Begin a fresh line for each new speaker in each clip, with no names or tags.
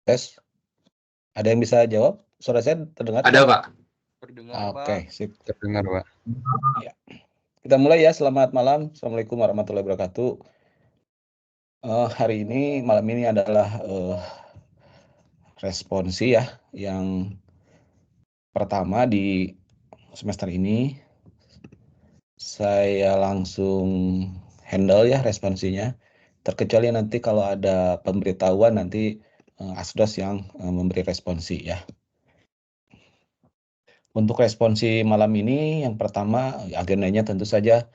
Tes. Ada yang bisa jawab? Suara saya terdengar?
Ada, Pak.
Terdengar,
Oke,
Pak.
sip.
Terdengar, Pak.
Ya. Kita mulai ya. Selamat malam. Assalamualaikum warahmatullahi wabarakatuh. Hari ini, malam ini adalah responsi ya, yang pertama di semester ini. Saya langsung handle ya responsinya. Terkecuali nanti kalau ada pemberitahuan nanti Asdos yang memberi responsi ya. Untuk responsi malam ini, yang pertama agendanya tentu saja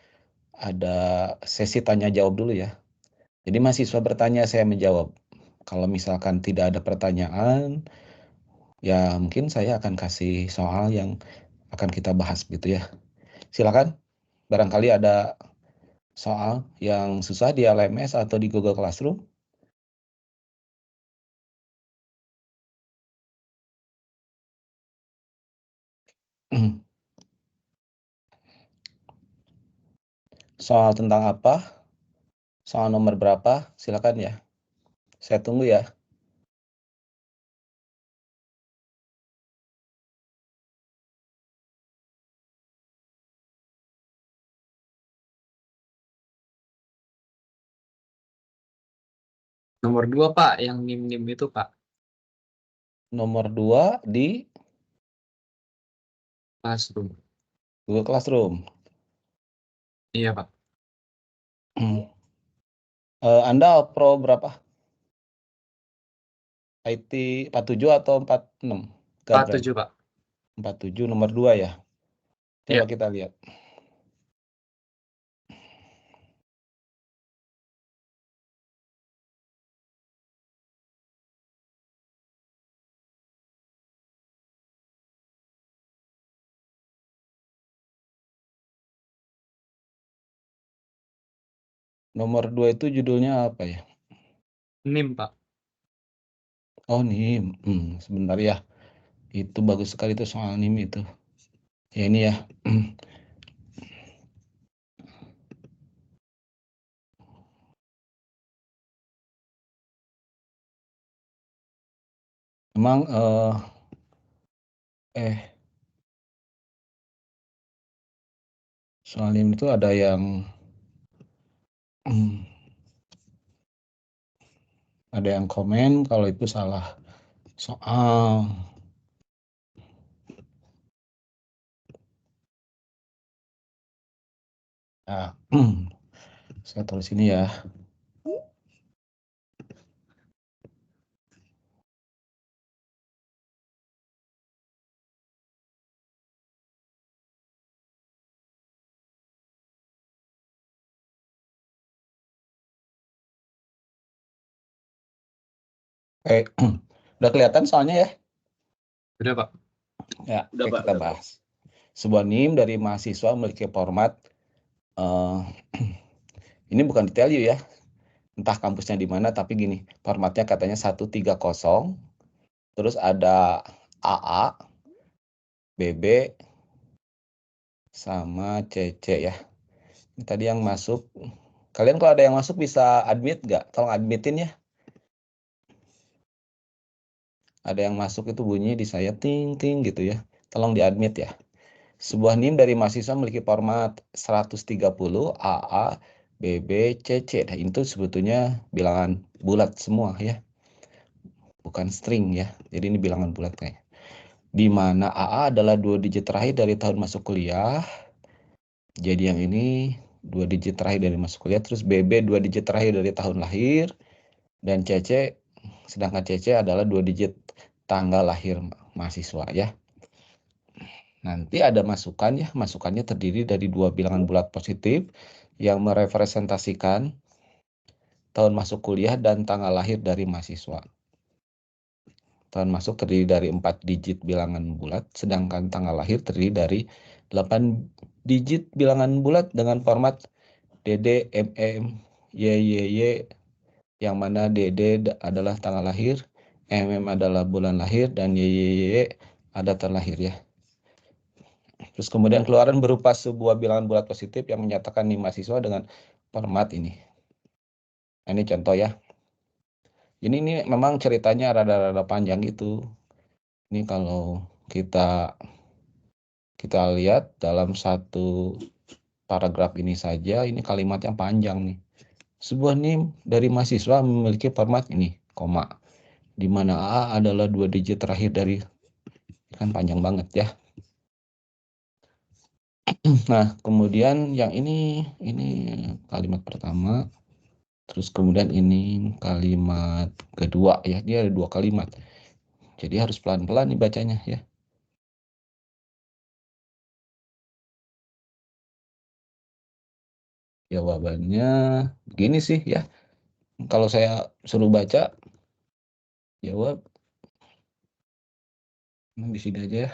ada sesi tanya jawab dulu ya. Jadi mahasiswa bertanya, saya menjawab. Kalau misalkan tidak ada pertanyaan, ya mungkin saya akan kasih soal yang akan kita bahas gitu ya. Silakan, barangkali ada soal yang susah di LMS atau di Google Classroom. Soal tentang apa? Soal nomor berapa? Silakan ya. Saya tunggu ya.
Nomor 2, Pak, yang NIM itu, Pak.
Nomor 2 di
Classroom.
Google Classroom.
Iya, Pak.
Anda Pro berapa? IT 47 atau 46?
47, Pak.
47 nomor 2 ya. Coba
Iya.
kita lihat. Nomor 2 itu judulnya apa ya?
NIM, Pak.
Oh, NIM. Sebentar ya. Itu bagus sekali itu soal NIM itu. Ya ini ya. Memang soal NIM itu ada yang komen kalau itu salah soal. Nah, saya tulis ini ya. Udah kelihatan soalnya ya?
Udah, Pak.
Ya,
Udah,
oke,
Pak,
kita
udah, Pak.
bahas. Sebuah NIM dari mahasiswa memiliki format ini bukan detail ya. Entah kampusnya di mana, tapi gini, formatnya katanya 130, terus ada AA, BB, sama CC ya. Ini tadi yang masuk. Kalian kalau ada yang masuk bisa admit nggak? Tolong admitin ya. Ada yang masuk itu bunyi di saya ting ting gitu ya. Tolong diadmit ya. Sebuah NIM dari mahasiswa memiliki format 130 AA, BB, CC. Nah, itu sebetulnya bilangan bulat semua ya. Bukan string ya. Jadi ini bilangan bulat kayak. Di mana AA adalah 2 digit terakhir dari tahun masuk kuliah. Jadi yang ini 2 digit terakhir dari masuk kuliah, terus BB 2 digit terakhir dari tahun lahir, dan CC, sedangkan CC adalah 2 digit tanggal lahir mahasiswa ya. Nanti ada masukan ya, masukannya terdiri dari 2 bilangan bulat positif yang merepresentasikan tahun masuk kuliah dan tanggal lahir dari mahasiswa. Tahun masuk terdiri dari 4 digit bilangan bulat, sedangkan tanggal lahir terdiri dari 8 digit bilangan bulat dengan format DD, MM, YYY, yang mana DD adalah tanggal lahir, MM adalah bulan lahir, dan YYY ada terlahir ya. Terus kemudian keluaran berupa sebuah bilangan bulat positif yang menyatakan nih mahasiswa dengan format ini. Nah, ini contoh ya. Ini memang ceritanya rada-rada panjang gitu. Ini kalau kita lihat dalam satu paragraf ini saja, ini kalimatnya panjang nih. Sebuah NIM dari mahasiswa memiliki format ini, koma, di mana A adalah 2 digit terakhir dari, kan panjang banget ya. Nah, kemudian yang ini kalimat pertama, terus kemudian ini kalimat kedua ya, dia ada 2 kalimat. Jadi harus pelan-pelan nih bacanya ya. Jawabannya begini sih ya. Kalau saya suruh baca, jawab di sini aja ya.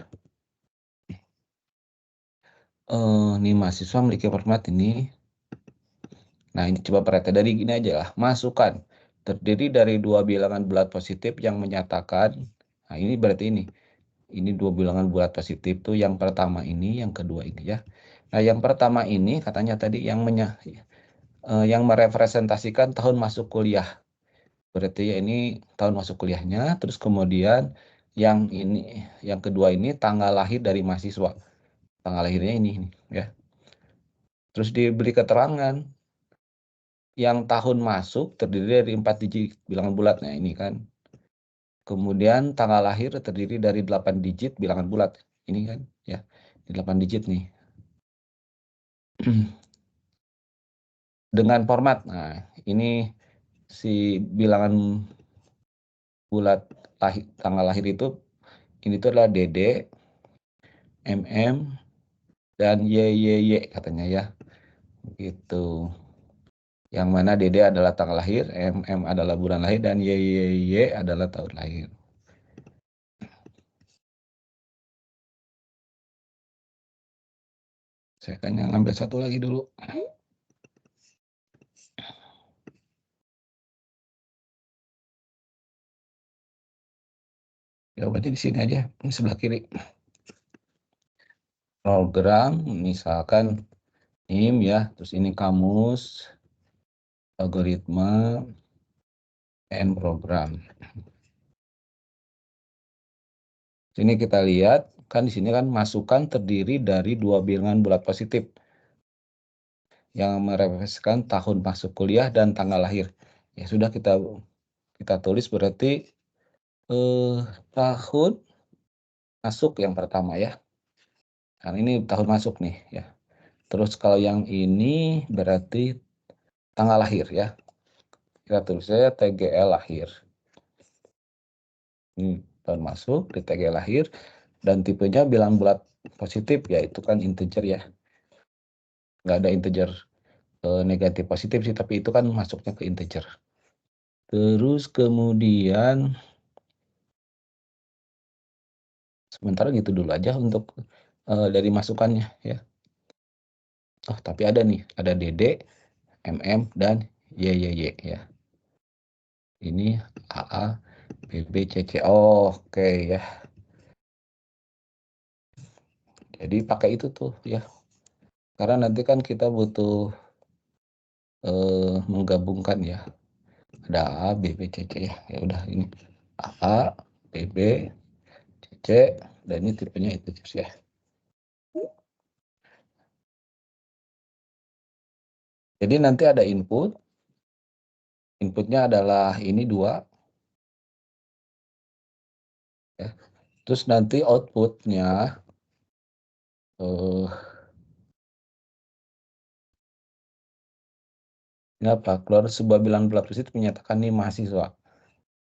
Nih mahasiswa memiliki format ini. Nah, ini coba perhatikan dari gini aja lah. Masukkan terdiri dari 2 bilangan bulat positif yang menyatakan. Nah, ini berarti ini. Ini 2 bilangan bulat positif tuh, yang pertama ini, yang kedua ini ya. Nah, yang pertama ini katanya tadi yang merepresentasikan tahun masuk kuliah. Berarti ya ini tahun masuk kuliahnya, terus kemudian yang ini, yang kedua ini tanggal lahir dari mahasiswa. Tanggal lahirnya ini ya. Terus diberi keterangan yang tahun masuk terdiri dari 4 digit bilangan bulat. Nah, ini kan. Kemudian tanggal lahir terdiri dari 8 digit bilangan bulat. Ini kan ya. 8 digit nih. Dengan format. Nah, ini si bilangan bulat tanggal lahir itu, ini tuh adalah DD, MM, dan YYY katanya ya. Gitu. Yang mana DD adalah tanggal lahir, MM adalah bulan lahir, dan YYY adalah tahun lahir. Saya akan ngambil satu lagi dulu. Jawabannya di sini aja, ini sebelah kiri. Program, misalkan NIM ya, terus ini kamus, algoritma, and program. Sini kita lihat, kan di sini kan masukan terdiri dari 2 bilangan bulat positif yang merepresentasikan tahun masuk kuliah dan tanggal lahir. Ya sudah, kita tulis berarti tahun masuk yang pertama ya. Karena ini tahun masuk nih ya. Terus kalau yang ini berarti tanggal lahir ya. Kita tulis saja TGL lahir. Ini tahun masuk di TGL lahir, dan tipenya bilangan bulat positif, yaitu kan integer ya. Nggak ada integer negatif positif sih, tapi itu kan masuknya ke integer. Terus kemudian sementara gitu dulu aja untuk dari masukannya ya. Oh, tapi ada nih, ada DD, MM, dan YYY ya. Ini AA, BB, CC. Oh, oke ya. Jadi pakai itu tuh ya. Karena nanti kan kita butuh menggabungkan ya. Ada A, B, B, C, C ya. Ya udah, ini A, B, B, C, C, dan ini tipenya itu ya. Jadi nanti ada input. Inputnya adalah ini 2 ya. Terus nanti outputnya ini apa? Keluar sebuah bilangan bulat positif menyatakan nih mahasiswa.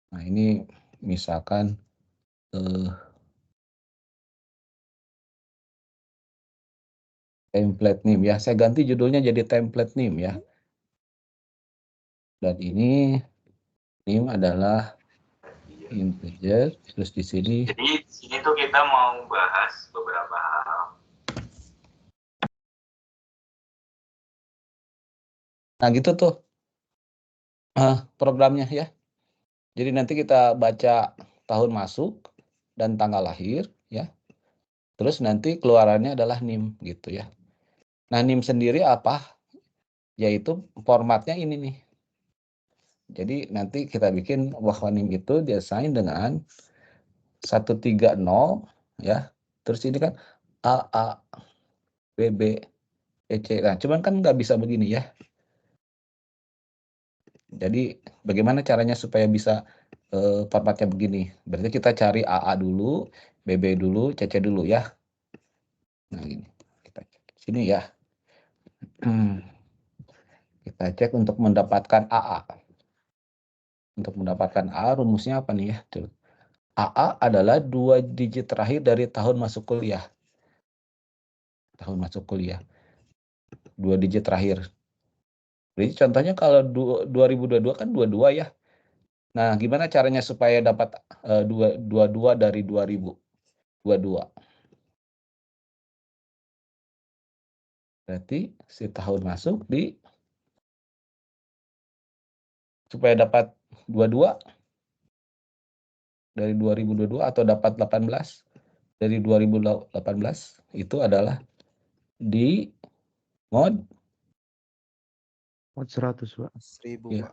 Nah, ini misalkan template NIM ya. Saya ganti judulnya jadi template NIM ya. Dan ini NIM adalah integer. Terus di sini.
Jadi di sini tuh kita mau bahas beberapa hal.
Nah, gitu tuh programnya ya. Jadi nanti kita baca tahun masuk dan tanggal lahir ya. Terus nanti keluarannya adalah NIM gitu ya. Nah, NIM sendiri apa? Yaitu formatnya ini nih. Jadi nanti kita bikin bahwa NIM itu diasain dengan 130 ya. Terus ini kan AA, BB, EC. Nah, cuman kan nggak bisa begini ya. Jadi bagaimana caranya supaya bisa formatnya begini? Berarti kita cari AA dulu, BB dulu, CC dulu ya. Nah, gini. Kita cek sini ya. Kita cek untuk mendapatkan AA. Untuk mendapatkan AA rumusnya apa nih ya? Tuh. AA adalah 2 digit terakhir dari tahun masuk kuliah. Tahun masuk kuliah. 2 digit terakhir. Jadi contohnya kalau 2022 kan 22 ya. Nah, gimana caranya supaya dapat 22 dari 2000? 22. Berarti si tahun masuk di supaya dapat 22 dari 2022 atau dapat 18 dari 2018 itu adalah di mod
100, Pak.
1000,
ya,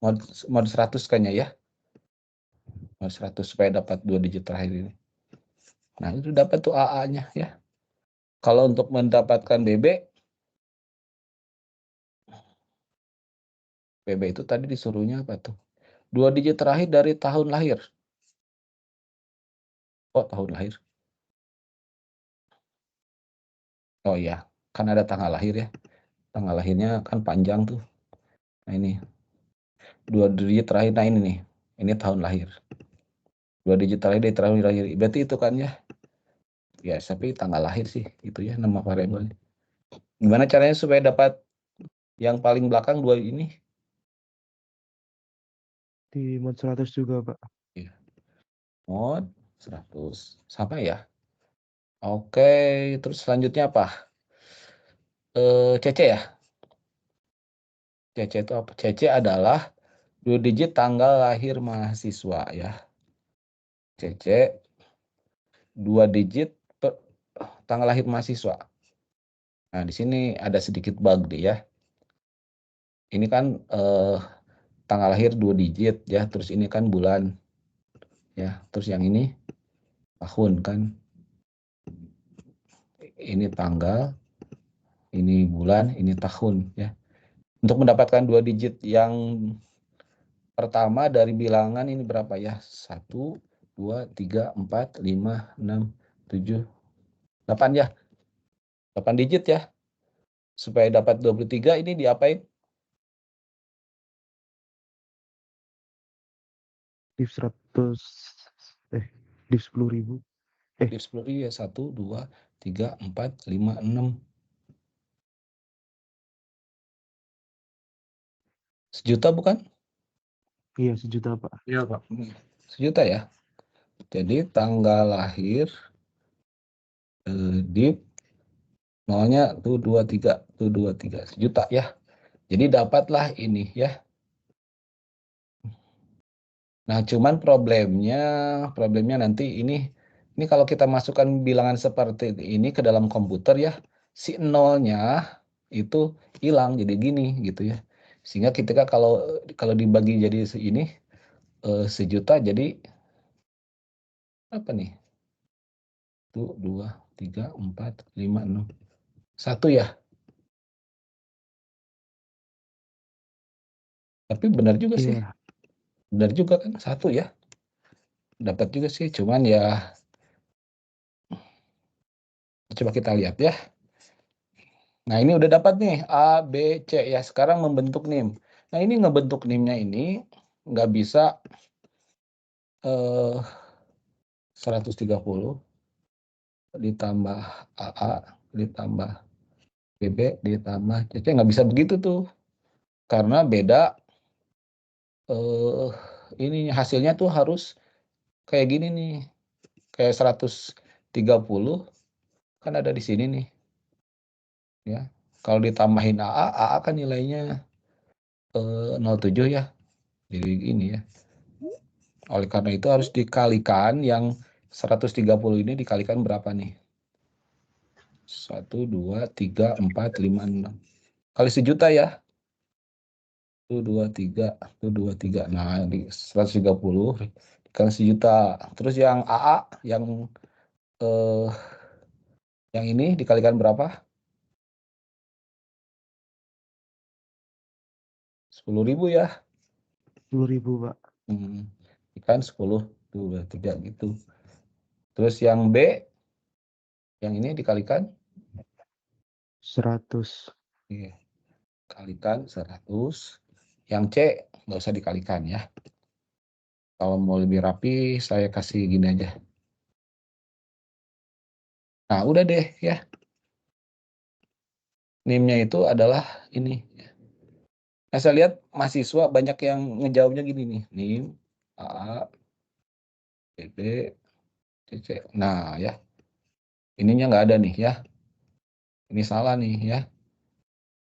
Pak.
mod 100 kayaknya ya. Mod 100 supaya dapat 2 digit terakhir ini. Nah, itu dapat tuh AA-nya ya. Kalau untuk mendapatkan BB itu tadi disuruhnya apa tuh? 2 digit terakhir dari tahun lahir. Oh, tahun lahir. Oh iya, kan ada tanggal lahir ya. Tanggal lahirnya kan panjang tuh. Nah ini, 2 digit terakhir, nah ini nih. Ini tahun lahir. 2 digit terakhir dari tahun lahir. Berarti itu kan ya. Ya, tapi tanggal lahir sih. Itu ya nama variabelnya. Gimana caranya supaya dapat yang paling belakang 2 ini?
Di mod 100 juga, Pak.
Iya. Mod 100. Sama ya? Oke, terus selanjutnya apa? CC ya? CC itu apa? CC adalah 2 digit tanggal lahir mahasiswa ya. CC 2 digit tanggal lahir mahasiswa. Nah, di sini ada sedikit bug deh ya. Ini kan tanggal lahir 2 digit ya, terus ini kan bulan ya, terus yang ini tahun kan. Ini tanggal, ini bulan, ini tahun ya. Untuk mendapatkan 2 digit yang pertama dari bilangan ini berapa ya? 1, 2, 3, 4, 5, 6, 7, 8 ya. 8 digit ya. Supaya dapat 23 ini diapain?
Div 100, div 10.000.
Di 10 ya 1, 2, 3, 4, 5, 6. Sejuta bukan?
Iya, 1.000.000, Pak.
Iya, Pak.
1.000.000 ya. Jadi tanggal lahir di nolnya tuh 23, tuh 23 1.000.000 ya. Jadi dapatlah ini ya. Nah, cuman problemnya nanti ini kalau kita masukkan bilangan seperti ini ke dalam komputer ya, si nolnya itu hilang jadi gini gitu ya. Sehingga ketika kalau dibagi jadi ini 1.000.000 jadi apa nih? Tuh 2, 3, 4, 5, 6. 1 ya. Tapi benar juga sih.
Iya.
Benar juga kan 1 ya. Dapat juga sih, cuman ya coba kita lihat ya. Nah, ini udah dapat nih A, B, C ya. Sekarang membentuk NIM. Nah, ini ngebentuk NIM-nya ini nggak bisa 130 ditambah AA ditambah BB ditambah CC, nggak bisa begitu tuh. Karena beda ini hasilnya tuh harus kayak gini nih. Kayak 130 kan ada di sini nih. Ya. Kalau ditambahin AA kan nilainya 07 ya. Jadi ini ya. Oleh karena itu harus dikalikan yang 130 ini dikalikan berapa nih? 1, 2, 3, 4, 5, 6. Kali 1.000.000 ya. Tuh 23. Nah, di 130 dikali 1.000.000. Terus yang AA yang ini dikalikan berapa? 10.000 ya.
10.000 Pak.
Ikan 10, 23 gitu. Terus yang B, yang ini dikalikan
100.
Iya, kalikan 100. Yang C nggak usah dikalikan ya. Kalau mau lebih rapi, saya kasih gini aja. Nah, udah deh ya. NIM-nya itu adalah ini. Nah, saya lihat mahasiswa banyak yang ngejawabnya gini nih. NIM, A, BB, CC. Nah, ya. Ininya nggak ada nih ya. Ini salah nih ya.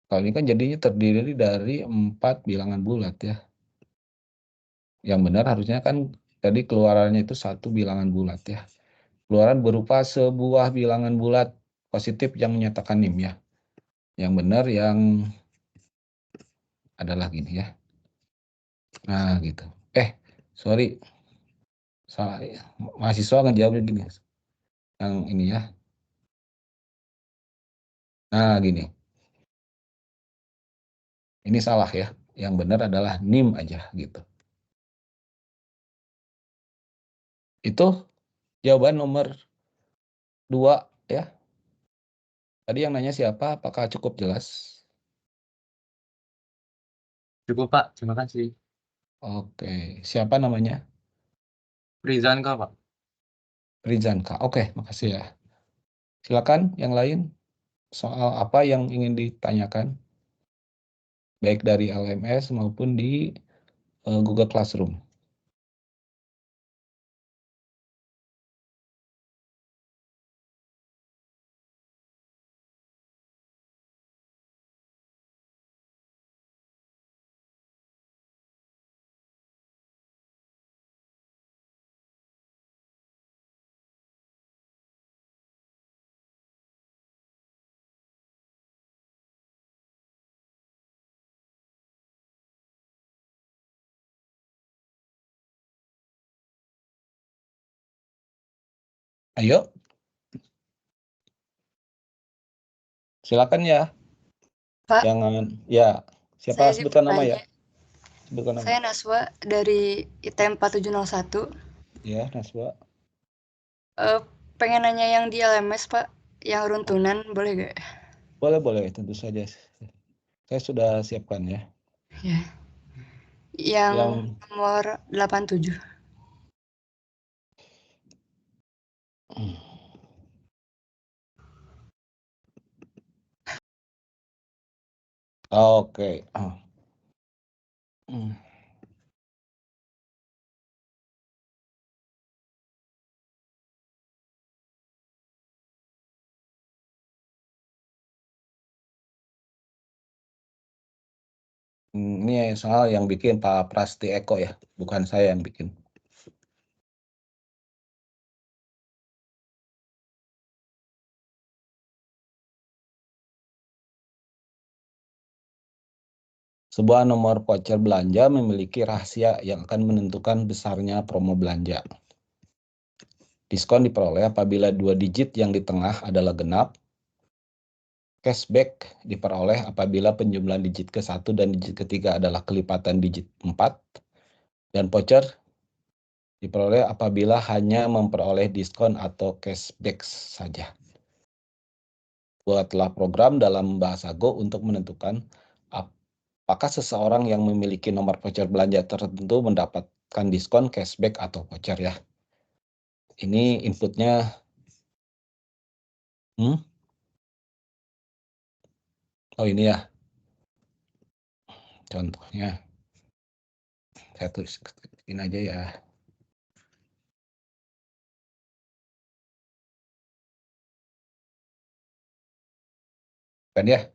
Kalau ini kan jadinya terdiri dari 4 bilangan bulat ya. Yang benar harusnya kan tadi keluarannya itu 1 bilangan bulat ya. Keluaran berupa sebuah bilangan bulat positif yang menyatakan NIM ya. Yang benar yang adalah gini ya. Nah gitu. Sorry. Salah. Mahasiswa ngejawabnya gini. Yang ini ya. Nah gini. Ini salah ya. Yang benar adalah NIM aja gitu. Itu jawaban nomor 2 ya. Tadi yang nanya siapa? Apakah cukup jelas?
Cukup, Pak. Terima kasih.
Oke. Siapa namanya?
Rizanka, Pak.
Rizanka. Oke, makasih ya. Silakan yang lain. Soal apa yang ingin ditanyakan? Baik dari LMS maupun di Google Classroom. Ayo. Silakan ya.
Pak,
Jangan ya. Siapa
saya
sebutkan nama ya?
nanya.
Sebutkan nama.
Saya Naswa dari ITM 4701.
Ya, Naswa.
Pengen nanya yang di LMS, Pak, yang runtunan, boleh gak?
Boleh, tentu saja. Saya sudah siapkan ya.
Ya. Yang nomor 87.
Oke. Ini soal yang bikin Pak Prasti Eko ya, bukan saya yang bikin. Sebuah nomor voucher belanja memiliki rahasia yang akan menentukan besarnya promo belanja. Diskon diperoleh apabila 2 digit yang di tengah adalah genap. Cashback diperoleh apabila penjumlahan digit ke-1 dan digit ketiga adalah kelipatan digit 4. Dan voucher diperoleh apabila hanya memperoleh diskon atau cashback saja. Buatlah program dalam bahasa Go untuk menentukan apakah seseorang yang memiliki nomor voucher belanja tertentu mendapatkan diskon, cashback, atau voucher ya. Ini inputnya. Oh ini ya. Contohnya. Saya tuliskan aja ya. Kan ya.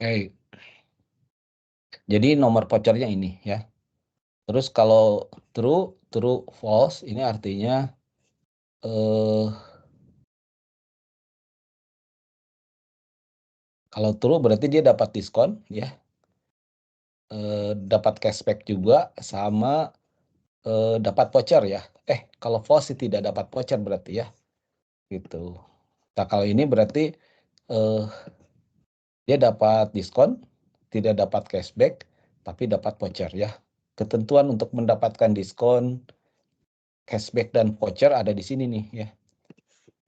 Oke. Jadi nomor vouchernya ini ya. Terus kalau true, false ini artinya Kalau true berarti dia dapat diskon ya. Dapat cashback juga sama dapat voucher ya. Kalau false sih tidak dapat voucher berarti ya. Gitu. Nah, kalau ini berarti dia dapat diskon, tidak dapat cashback, tapi dapat voucher ya. Ketentuan untuk mendapatkan diskon, cashback dan voucher ada di sini nih ya.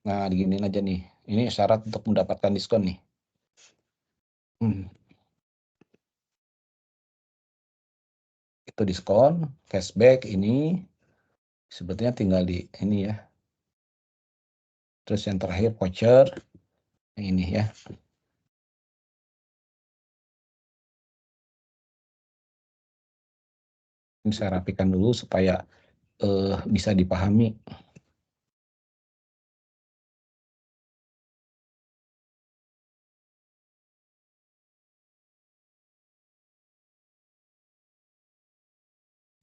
Nah, diginiin aja nih. Ini syarat untuk mendapatkan diskon nih. Itu diskon, cashback ini sebetulnya tinggal di ini ya. Terus yang terakhir voucher ini ya. Ini saya rapikan dulu supaya bisa dipahami.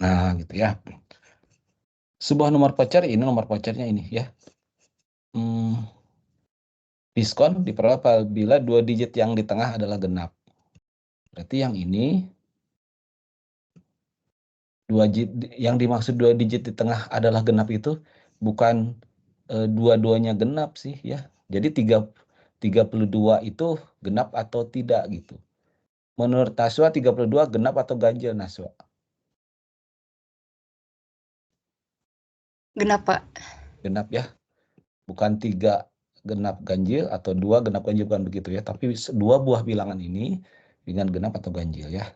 Nah, gitu ya. Sebuah nomor voucher, ini nomor vouchernya ini ya. Diskon diperoleh apabila 2 digit yang di tengah adalah genap. Berarti yang ini yang dimaksud 2 digit di tengah adalah genap itu bukan dua-duanya genap sih ya. Jadi 32 itu genap atau tidak gitu. Menurut Naswa 32 genap atau ganjil Naswa?
Genap, Pak.
Genap ya. Bukan 3 genap ganjil atau 2 genap ganjil, bukan begitu ya. Tapi 2 buah bilangan ini dengan genap atau ganjil ya.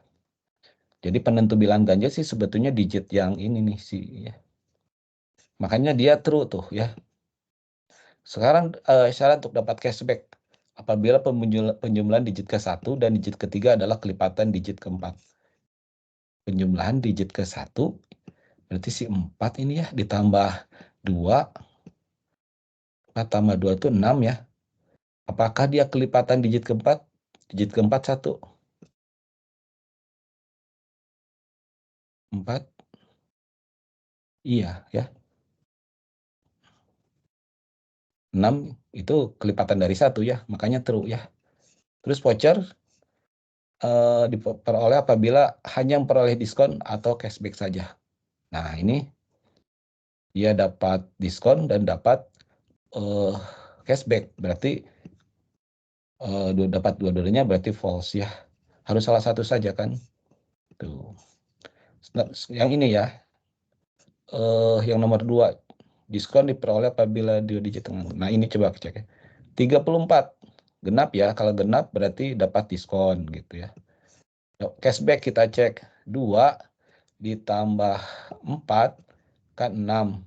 Jadi penentu bilangan ganjil sih sebetulnya digit yang ini nih sih ya. Makanya dia true tuh ya. Sekarang syarat untuk dapat cashback apabila penjumlahan digit ke-1 dan digit ke-3 adalah kelipatan digit ke-4. Penjumlahan digit ke-1 berarti si 4 ini ya ditambah 2. 4 tambah 2 itu 6 ya. Apakah dia kelipatan digit ke-4? Digit ke-4 1. 4. Iya ya. 6 itu kelipatan dari 1 ya, makanya true ya. Terus voucher diperoleh apabila hanya memperoleh diskon atau cashback saja. Nah, ini dia dapat diskon dan dapat cashback, berarti dapat dua-duanya berarti false ya. Harus salah satu saja kan. Tuh. Yang ini ya, yang nomor 2, diskon diperoleh apabila 2 digit tengah. Nah, ini coba cek ya. 34 genap ya, kalau genap berarti dapat diskon gitu ya. Cashback kita cek 2 ditambah 4 kan 6.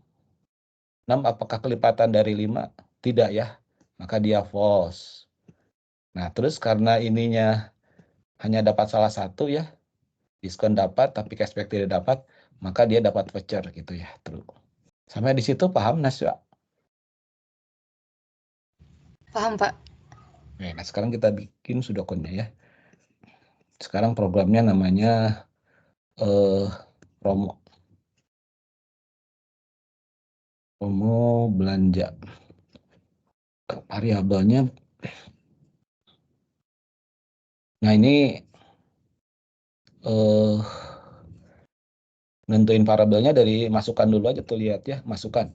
6 apakah kelipatan dari 5? Tidak ya, maka dia false. Nah, terus karena ininya hanya dapat salah satu ya, diskon dapat tapi cashback tidak dapat, maka dia dapat voucher gitu ya, true. Sampai di situ paham Nasya?
Paham, Pak.
Oke, nah sekarang kita bikin sudokunnya ya. Sekarang programnya namanya promo belanja. Variabelnya, nah ini nentuin variabelnya dari masukan dulu aja tuh, lihat ya, masukan.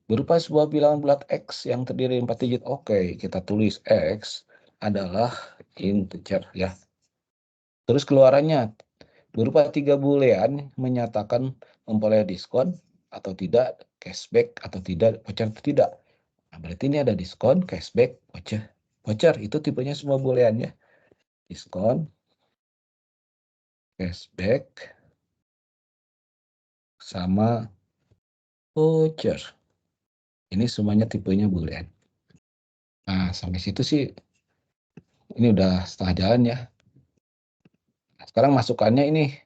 Berupa sebuah bilangan bulat X yang terdiri dari 4 digit. Oke, kita tulis X adalah integer ya. Terus keluarannya berupa 3 boolean menyatakan memperoleh diskon atau tidak, cashback atau tidak, voucher atau tidak. Nah, berarti ini ada diskon, cashback, voucher. Voucher itu tipenya semua boolean ya. Diskon, cashback, sama voucher. Ini semuanya tipenya boolean. Nah, sampai situ sih ini udah setengah jalan ya. Nah, sekarang masukannya ini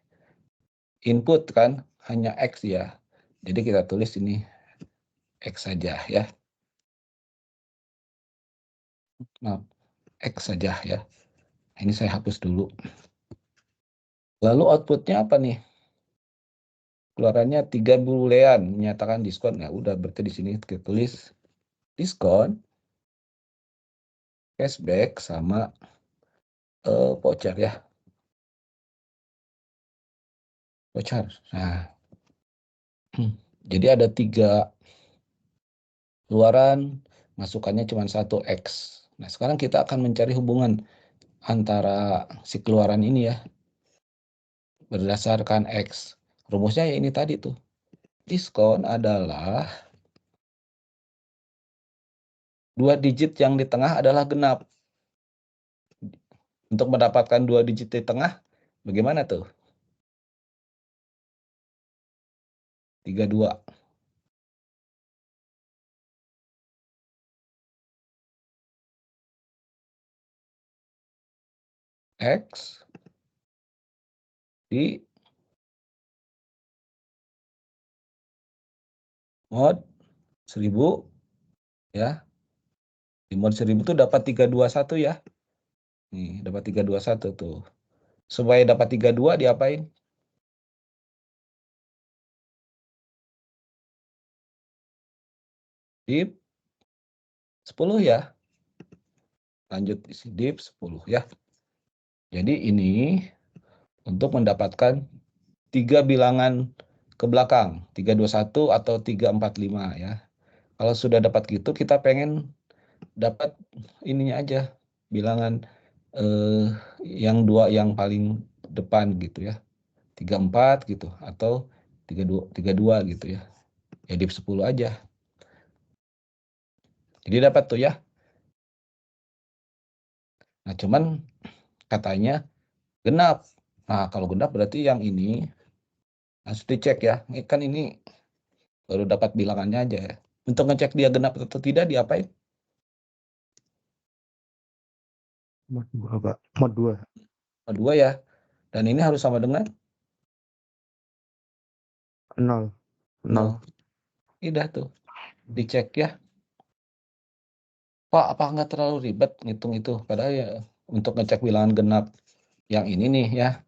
input kan hanya X ya. Jadi kita tulis ini X saja ya. Nah, X saja ya. Ini saya hapus dulu. Lalu outputnya apa nih? Keluarannya 3 boolean menyatakan diskon. Ya udah, berarti di sini kita tulis diskon, cashback sama voucher ya. Voucher. Nah, jadi ada 3 keluaran, masukannya cuma 1 X. Nah, sekarang kita akan mencari hubungan antara si keluaran ini ya, berdasarkan X. Rumusnya ya ini tadi tuh. Diskon adalah 2 digit yang di tengah adalah genap. Untuk mendapatkan 2 digit di tengah, bagaimana tuh? 32. X di mod 1000 ya. Di mod 1000 tuh dapat 321 ya. Nih, dapat 321 tuh. Supaya dapat 32 diapain? Dip 10 ya. Lanjut isi dip 10 ya. Jadi ini untuk mendapatkan 3 bilangan ke belakang, 321 atau 345 ya. Kalau sudah dapat gitu, kita pengen dapat ininya aja, bilangan yang 2 yang paling depan gitu ya. 34 gitu atau 32 gitu ya. Ya dip 10 aja. Jadi dapat tuh ya. Nah, cuman katanya genap. Nah, kalau genap berarti yang ini harus dicek ya. Kan ini baru dapat bilangannya aja ya. Untuk ngecek dia genap atau tidak diapain?
Mod 2, Pak. Mod 2.
Mod 2 ya. Dan ini harus sama dengan
0.
0. Udah tuh. Dicek ya. Pak, apa nggak terlalu ribet ngitung itu? Padahal ya untuk ngecek bilangan genap yang ini nih ya.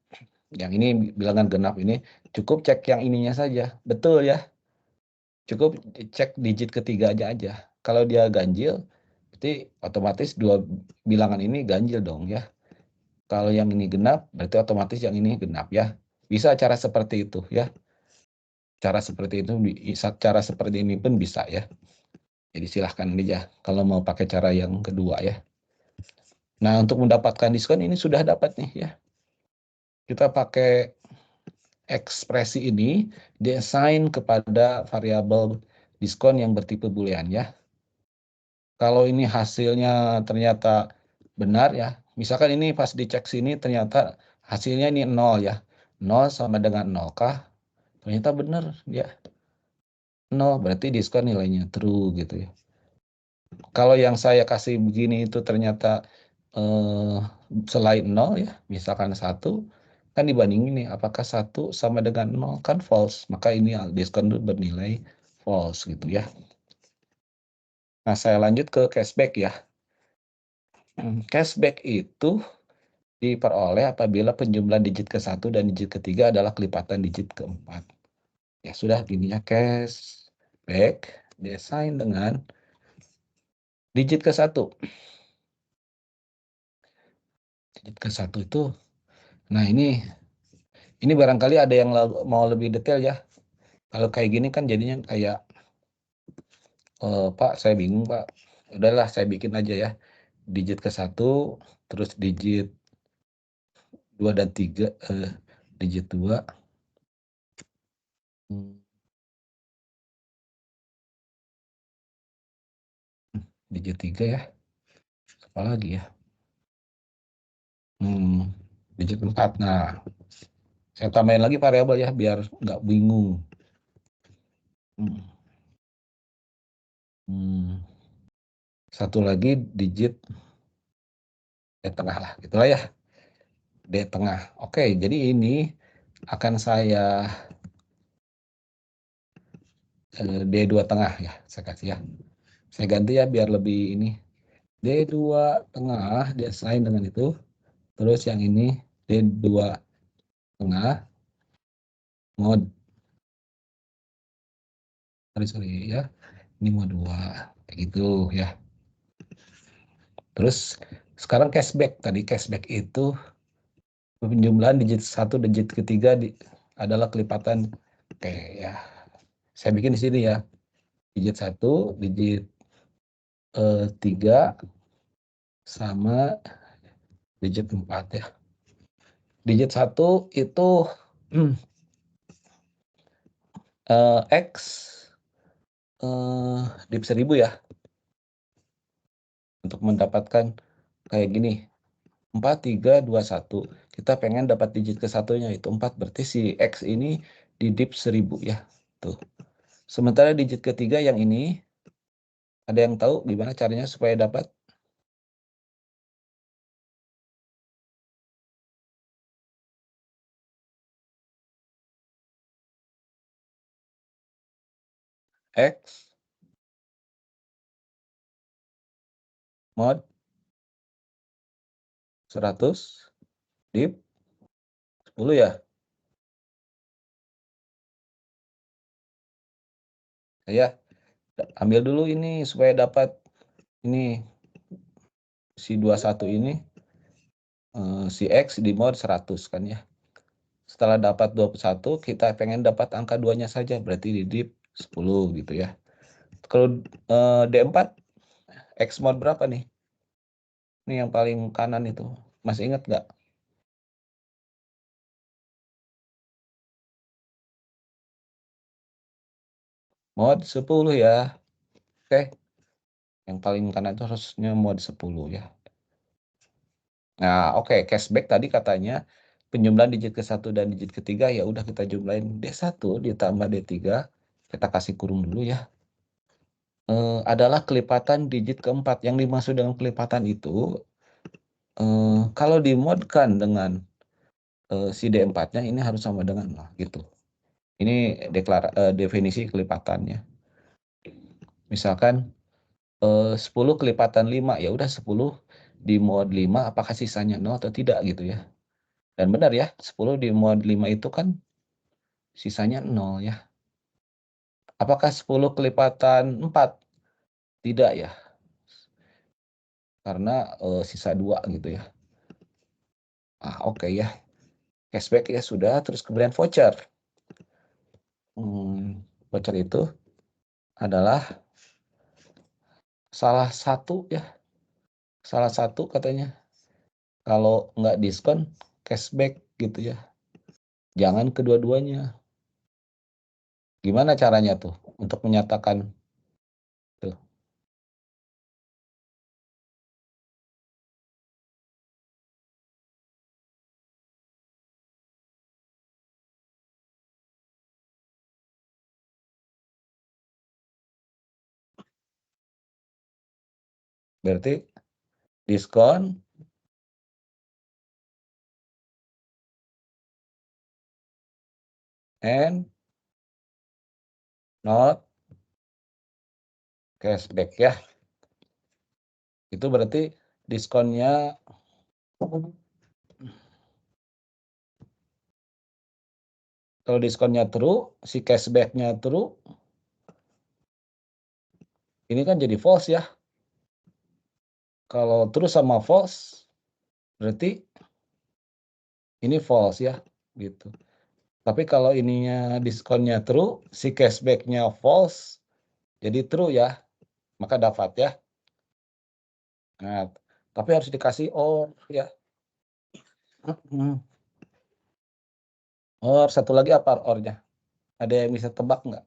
Yang ini bilangan genap ini cukup cek yang ininya saja. Betul ya. Cukup cek digit ketiga aja. Kalau dia ganjil, berarti otomatis 2 bilangan ini ganjil dong ya. Kalau yang ini genap, berarti otomatis yang ini genap ya. Bisa cara seperti itu ya. Cara seperti ini pun bisa ya. Jadi silahkan aja kalau mau pakai cara yang kedua ya. Nah, untuk mendapatkan diskon ini sudah dapat nih ya. Kita pakai ekspresi ini diassign kepada variabel diskon yang bertipe boolean ya. Kalau ini hasilnya ternyata benar ya, misalkan ini pas dicek sini ternyata hasilnya ini 0 ya. 0 sama dengan 0 kah? Ternyata benar ya. 0 berarti diskon nilainya true gitu ya. Kalau yang saya kasih begini itu ternyata selain 0 ya, misalkan 1, kan dibandingin nih apakah 1 sama dengan 0 kan false, maka ini diskon itu bernilai false gitu ya. Nah, saya lanjut ke cashback ya. Cashback itu diperoleh apabila penjumlahan digit ke-1 dan digit ke-3 adalah kelipatan digit ke-4. Ya sudah gini ya, cashback desain dengan digit ke-1. Digit ke-1 itu, nah ini barangkali ada yang mau lebih detail ya. Kalau kayak gini kan jadinya kayak, Pak saya bingung Pak. Udahlah saya bikin aja ya. Digit ke-1, terus digit 2 dan 3, digit 2. Digit 3 ya. Apa lagi ya? Digit 4. Nah, saya tambahin lagi variabel ya biar nggak bingung. Satu lagi digit D tengah lah, gitulah ya. D tengah. Oke, jadi ini akan saya D2 tengah ya, saya kasih ya. Saya ganti ya biar lebih ini. D2 tengah diassign dengan itu. Terus yang ini D2 tengah mod. Sorry ya. Ini mod 2 kayak gitu ya. Terus Sekarang cashback. Tadi cashback itu penjumlahan digit 1, digit ketiga adalah kelipatan. Oke ya. Saya bikin di sini ya. Digit 1, digit 3 sama digit 4 ya. Digit 1 itu X dip 1000 ya. Untuk mendapatkan kayak gini. 4, 3, 2, 1. Kita pengen dapat digit ke satunya itu 4. Berarti si X ini di dip 1000 ya. Tuh. Sementara digit ketiga yang ini, ada yang tahu gimana caranya supaya dapat? X mod 100 dip 10 ya. Saya ambil dulu ini supaya dapat ini si 21 ini si X di mod 100 kan ya. Setelah dapat 21 kita pengen dapat angka 2-nya saja, berarti di dip 10 gitu ya. Kalau D4 X mod berapa nih? Ini yang paling kanan itu. Masih ingat nggak? Mod 10 ya. Oke. Yang paling kanan itu harusnya mod 10 ya. Nah, oke, cashback tadi katanya penjumlahan digit ke-1 dan digit ketiga ya udah kita jumlahin D1 ditambah D3. Kita kasih kurung dulu ya. Adalah kelipatan digit keempat. Yang dimaksud dengan kelipatan itu kalau dimodkan dengan si D4-nya ini harus sama dengan gitu. Ini definisi kelipatannya. Misalkan 10 kelipatan 5 ya udah 10 di mod 5 apakah sisanya 0 atau tidak gitu ya. Dan benar ya, 10 di mod 5 itu kan sisanya 0 ya. Apakah 10 kelipatan 4? Tidak ya. Karena sisa 2 gitu ya. Oke ya. Cashback ya sudah, terus kemudian voucher. Voucher itu adalah salah satu ya. Salah satu katanya. Kalau nggak diskon, cashback gitu ya. Jangan kedua-duanya. Gimana caranya tuh untuk menyatakan tuh? Berarti diskon and not cashback ya. Itu berarti diskonnya kalau diskonnya true, si cashbacknya true, ini kan jadi false ya. Kalau true sama false, berarti ini false ya, gitu. Tapi kalau ininya diskonnya true, si cashbacknya false, jadi true ya, maka dapat ya. Nah, tapi harus dikasih or ya. Or, satu lagi apa ornya? Ada yang bisa tebak nggak?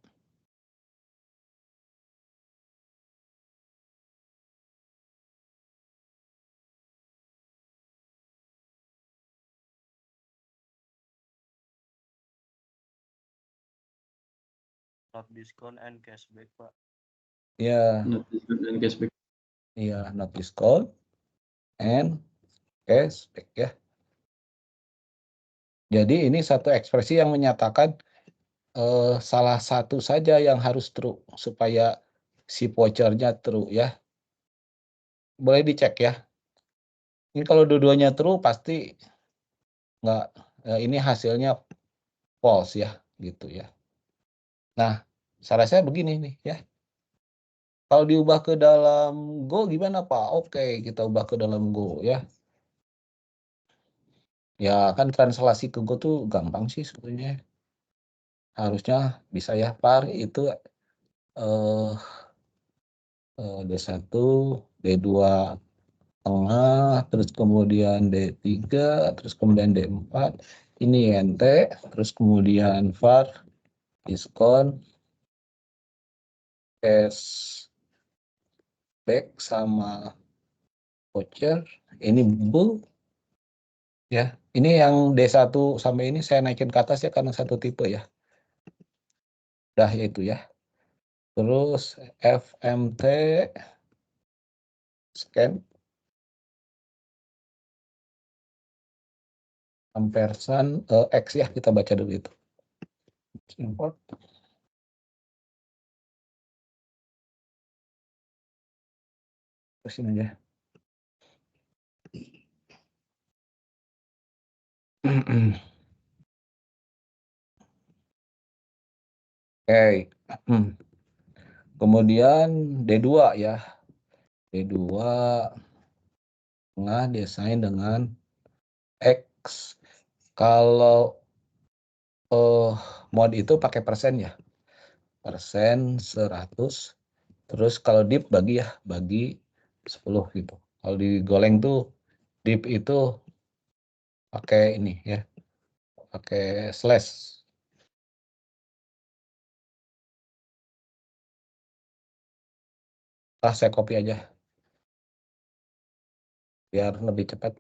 Not discount and cashback, Pak.
Ya.
Not discount and cashback.
Iya, not discount and cashback ya. Jadi ini satu ekspresi yang menyatakan salah satu saja yang harus true supaya si vouchernya true ya. Boleh dicek ya. Ini kalau dua-duanya true pasti nggak, ini hasilnya false ya, gitu ya. Nah, saran saya begini nih ya. Kalau diubah ke dalam Go gimana, Pak? Oke, kita ubah ke dalam Go ya. Ya, kan translasi ke Go tuh gampang sih sebetulnya. Harusnya bisa ya, par itu D1, D2 tengah, terus kemudian D3, terus kemudian D4. Ini INT, terus kemudian var, diskon, cashback sama voucher. Ini bull ya. Ini yang D1 sampai ini saya naikin ke atas ya karena satu tipe ya. Udah itu ya. Terus FMT scan ampersand X ya, kita baca dulu itu. Import. Terusin aja. Oke. Kemudian D2 ya. D2 tengah desain dengan X. Kalau mod itu pakai persen ya. Persen 100. Terus kalau div bagi ya, bagi 10 gitu. Kalau digoleng tuh div itu pakai ini ya. Pakai slash. Saya copy aja. Biar lebih cepat.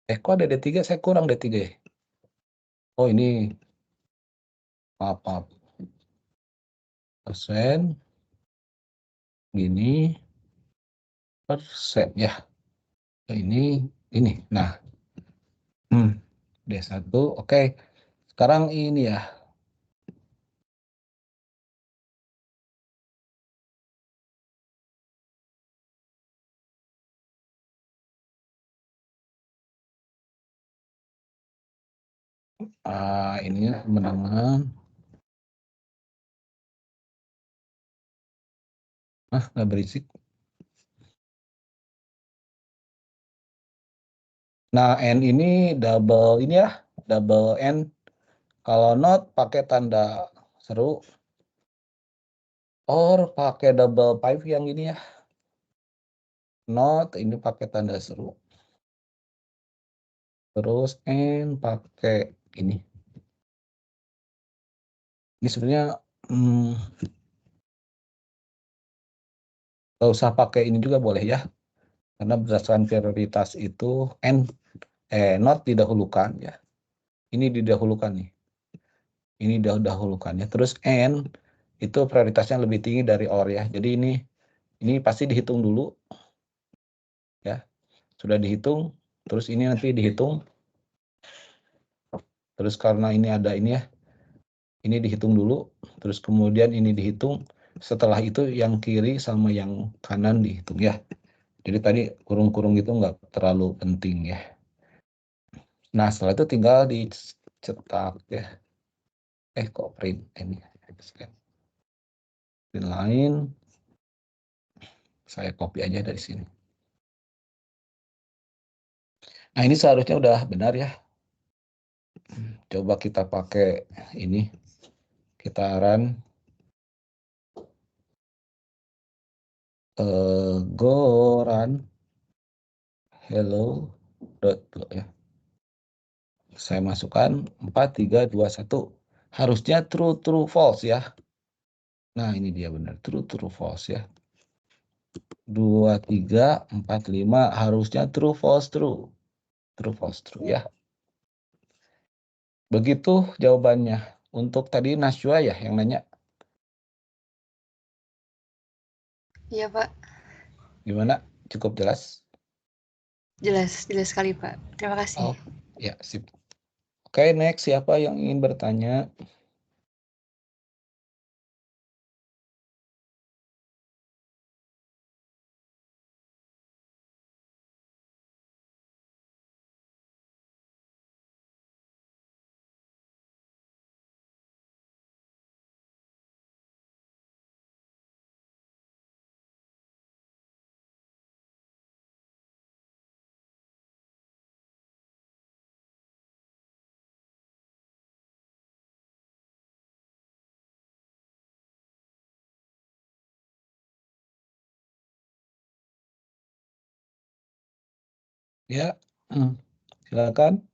Kok ada D3? Saya kurang D3 ya. Oh ini. Maaf. Persen. Gini. Persen ya. Ini. Nah. D1. Oke. Sekarang ini ya. Ini menengah. Nggak berisik. Nah, N ini double ini ya, double N. Kalau not pakai tanda seru. Or pakai double pipe yang ini ya. Not ini pakai tanda seru. Terus N pakai ini. Ini sebenarnya nggak usah pakai ini juga boleh ya. Karena berdasarkan prioritas itu not didahulukan ya. Ini didahulukan nih. Ini didahulukan ya. Terus N itu prioritasnya lebih tinggi dari OR ya. Jadi ini pasti dihitung dulu. Ya. Sudah dihitung, terus ini nanti dihitung. Terus karena ini ada ini ya. Ini dihitung dulu, terus kemudian ini dihitung. Setelah itu yang kiri sama yang kanan dihitung ya. Jadi tadi kurung-kurung itu nggak terlalu penting ya. Nah, setelah itu tinggal dicetak ya. Kok print ini. Print lain. Saya copy aja dari sini. Nah, ini seharusnya udah benar ya. Coba kita pakai ini. Kita run. Go run. Hello. Ya. Saya masukkan 4, 3, 2, 1. Harusnya true, false ya. Nah, ini dia benar. True, false ya. 2, 3, 4, 5. Harusnya true, false, true. True, false, true ya. Begitu jawabannya. Untuk tadi Naswa ya yang nanya.
Iya, Pak.
Gimana? Cukup jelas?
Jelas sekali, Pak. Terima kasih.
Oh, ya, sip. Oke, next. Siapa yang ingin bertanya? Ya, silakan.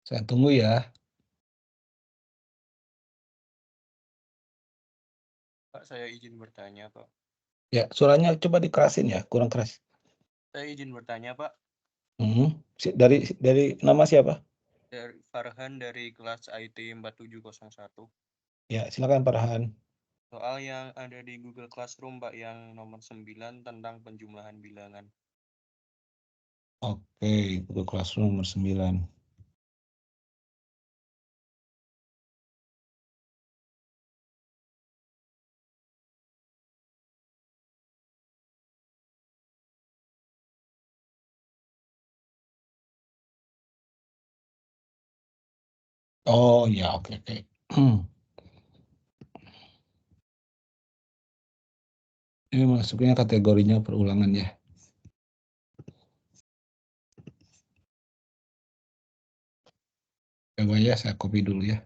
Saya tunggu ya.
Pak, saya izin bertanya, Pak.
Ya, suaranya coba dikerasin ya, kurang keras.
Saya izin bertanya, Pak.
Dari nama siapa?
Dari Farhan dari kelas IT 4701.
Ya, silakan Farhan.
Soal yang ada di Google Classroom, Pak, yang nomor 9 tentang penjumlahan bilangan.
Oke, Google Classroom nomor 9. Oh ya, oke. Ini masuknya kategorinya perulangan ya. Coba ya, saya copy dulu ya.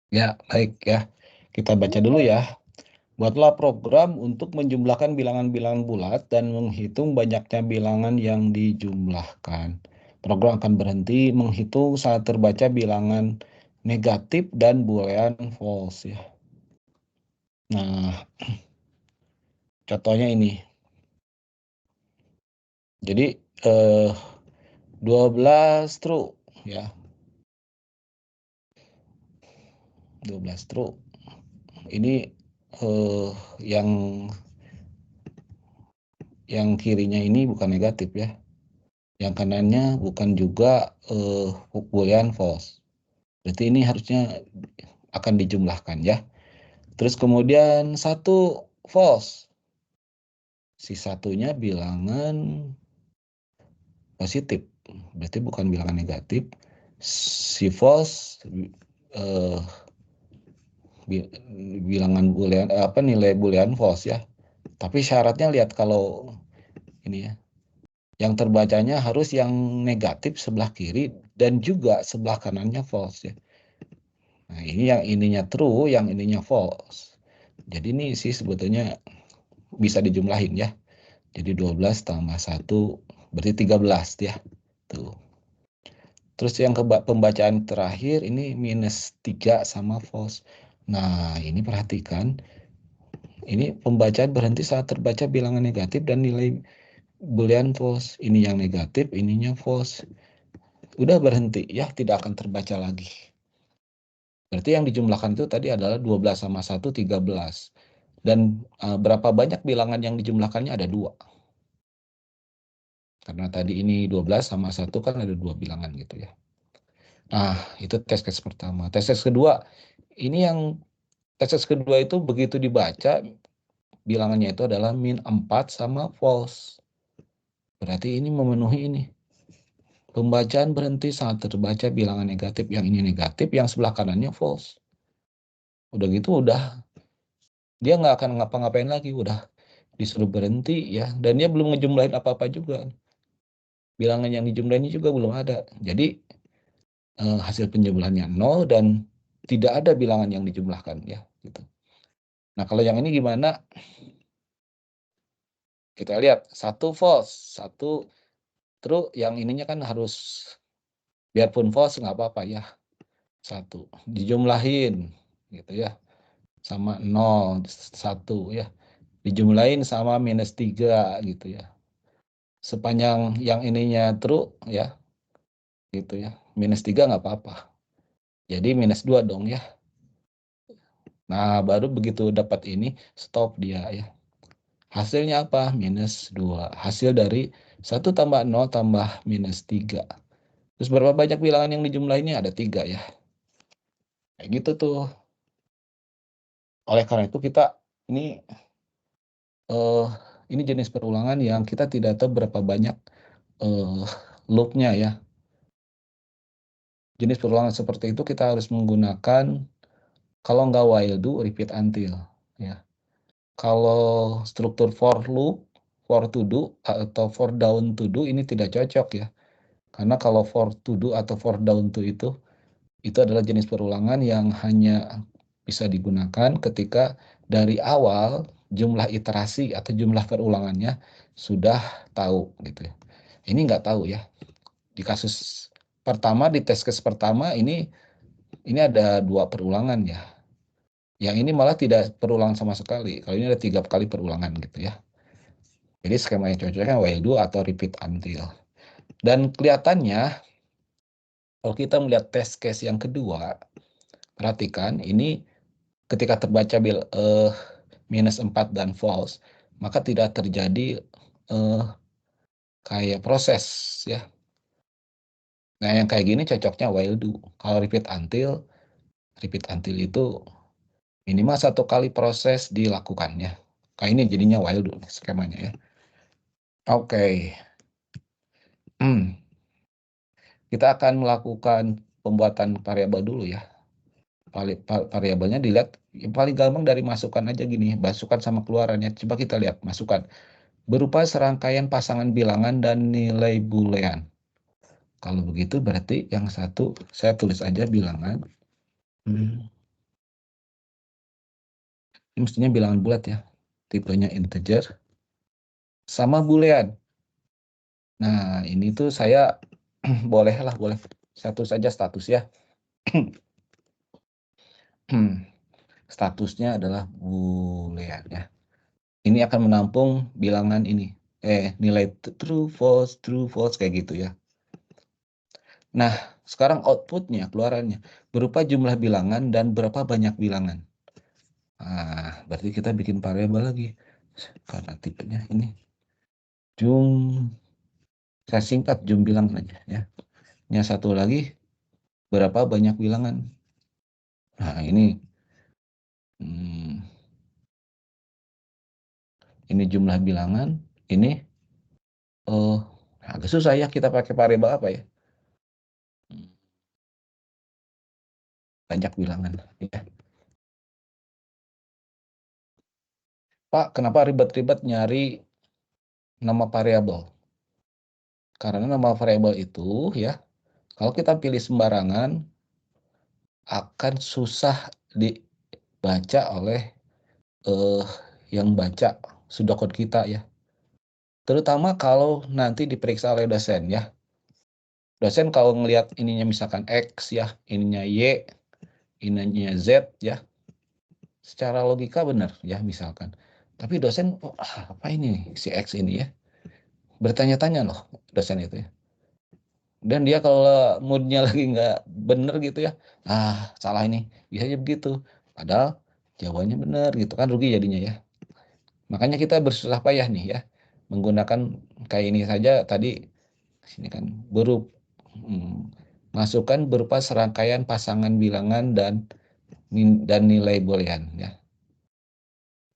Ya, baik ya. Kita baca dulu ya. Buatlah program untuk menjumlahkan bilangan-bilangan bulat dan menghitung banyaknya bilangan yang dijumlahkan. Program akan berhenti menghitung saat terbaca bilangan negatif dan boolean false ya. Nah, contohnya ini. Jadi 12 true ya. 12 true. Ini yang kirinya ini bukan negatif ya. Yang kanannya bukan juga boolean false. Berarti ini harusnya akan dijumlahkan ya. Terus kemudian 1 false. Si satunya bilangan positif. Berarti bukan bilangan negatif. Si false bilangan boolean nilai boolean false ya. Tapi syaratnya lihat kalau ini ya. Yang terbacanya harus yang negatif sebelah kiri dan juga sebelah kanannya false ya. Nah, ini yang ininya true, yang ininya false. Jadi ini sih sebetulnya bisa dijumlahin ya. Jadi 12 tambah 1 berarti 13 ya. Tuh. Terus yang pembacaan terakhir ini minus 3 sama false. Nah, ini perhatikan. Ini pembacaan berhenti saat terbaca bilangan negatif dan nilai boolean false. Ini yang negatif, ininya false. Udah berhenti ya, tidak akan terbaca lagi. Berarti yang dijumlahkan itu tadi adalah 12 sama 1, 13. Dan berapa banyak bilangan yang dijumlahkannya ada 2. Karena tadi ini 12 sama 1 kan ada 2 bilangan gitu ya. Nah, itu tes case pertama. Tes case kedua, ini yang tes case kedua itu begitu dibaca, bilangannya itu adalah min 4 sama false. Berarti ini memenuhi ini. Pembacaan berhenti saat terbaca bilangan negatif. Yang ini negatif, yang sebelah kanannya false. Udah gitu udah. Dia nggak akan ngapa-ngapain lagi. Udah disuruh berhenti ya. Dan dia belum ngejumlahin apa-apa juga. Bilangan yang dijumlahin juga belum ada. Jadi hasil penjumlahannya 0 dan tidak ada bilangan yang dijumlahkan ya. Gitu. Nah kalau yang ini gimana? Kita lihat 1 false, 1 Terus yang ininya kan harus biarpun false nggak apa-apa ya. 1 dijumlahin gitu ya. Sama 0, 1 ya. Dijumlahin sama -3 gitu ya. Sepanjang yang ininya true ya. Gitu ya. -3 nggak apa-apa. Jadi -2 dong ya. Nah, baru begitu dapat ini stop dia ya. Hasilnya apa? -2. Hasil dari 1 tambah 0 tambah -3. Terus berapa banyak bilangan yang dijumlahinnya? Ada 3 ya. Kayak gitu tuh. Oleh karena itu kita ini ini jenis perulangan yang kita tidak tahu berapa banyak loop-nya ya. Jenis perulangan seperti itu kita harus menggunakan kalau nggak while do, repeat until ya. Kalau struktur for loop, for to do atau for down to do ini tidak cocok ya. Karena kalau for to do atau for down to itu adalah jenis perulangan yang hanya bisa digunakan ketika dari awal jumlah iterasi atau jumlah perulangannya sudah tahu gitu ya. Ini nggak tahu ya. Di kasus pertama, di test case pertama ini ada 2 perulangan ya. Yang ini malah tidak perulangan sama sekali. Kalau ini ada 3 kali perulangan gitu ya. Jadi skema yang cocoknya while do atau repeat until. Dan kelihatannya kalau kita melihat test case yang kedua, perhatikan ini ketika terbaca -4 dan false, maka tidak terjadi kayak proses ya. Nah, yang kayak gini cocoknya while do. Kalau repeat until itu minimal 1 kali proses dilakukannya. Kayak ini jadinya while do skemanya ya. Oke. Kita akan melakukan pembuatan variabel dulu ya. Variabelnya dilihat yang paling gampang dari masukan aja gini, masukan sama keluarannya. Coba kita lihat masukan. Berupa serangkaian pasangan bilangan dan nilai boolean. Kalau begitu berarti yang satu saya tulis aja bilangan. Ini mestinya bilangan bulat ya. Tipenya integer sama boolean. Nah, ini tuh saya boleh saya tulis aja status ya. Statusnya adalah boolean ya. Ini akan menampung bilangan ini. Nilai true, false kayak gitu ya. Nah, sekarang outputnya, keluarannya berupa jumlah bilangan dan berapa banyak bilangan. Nah, berarti kita bikin variabel lagi. Karena tipenya ini. Saya singkat jum bilangan aja ya. Yang satu lagi, berapa banyak bilangan. Nah, ini jumlah bilangan, ini agak susah ya kita pakai variabel apa ya. Banyak bilangan ya. Pak, kenapa ribet-ribet nyari nama variabel? Karena nama variabel itu ya, kalau kita pilih sembarangan akan susah dibaca oleh yang baca pseudocode kita ya. Terutama kalau nanti diperiksa oleh dosen ya. Dosen kalau ngelihat ininya misalkan X ya, ininya Y, ininya Z ya. Secara logika benar ya misalkan. Tapi dosen, apa ini si X ini ya? Bertanya-tanya loh dosen itu ya. Dan dia kalau moodnya lagi nggak bener gitu ya, salah ini, bisa aja begitu. Padahal jawabannya bener gitu kan, rugi jadinya ya. Makanya kita bersusah payah nih ya, menggunakan kayak ini saja tadi, sini kan, masukan berupa serangkaian pasangan bilangan dan nilai boolean ya.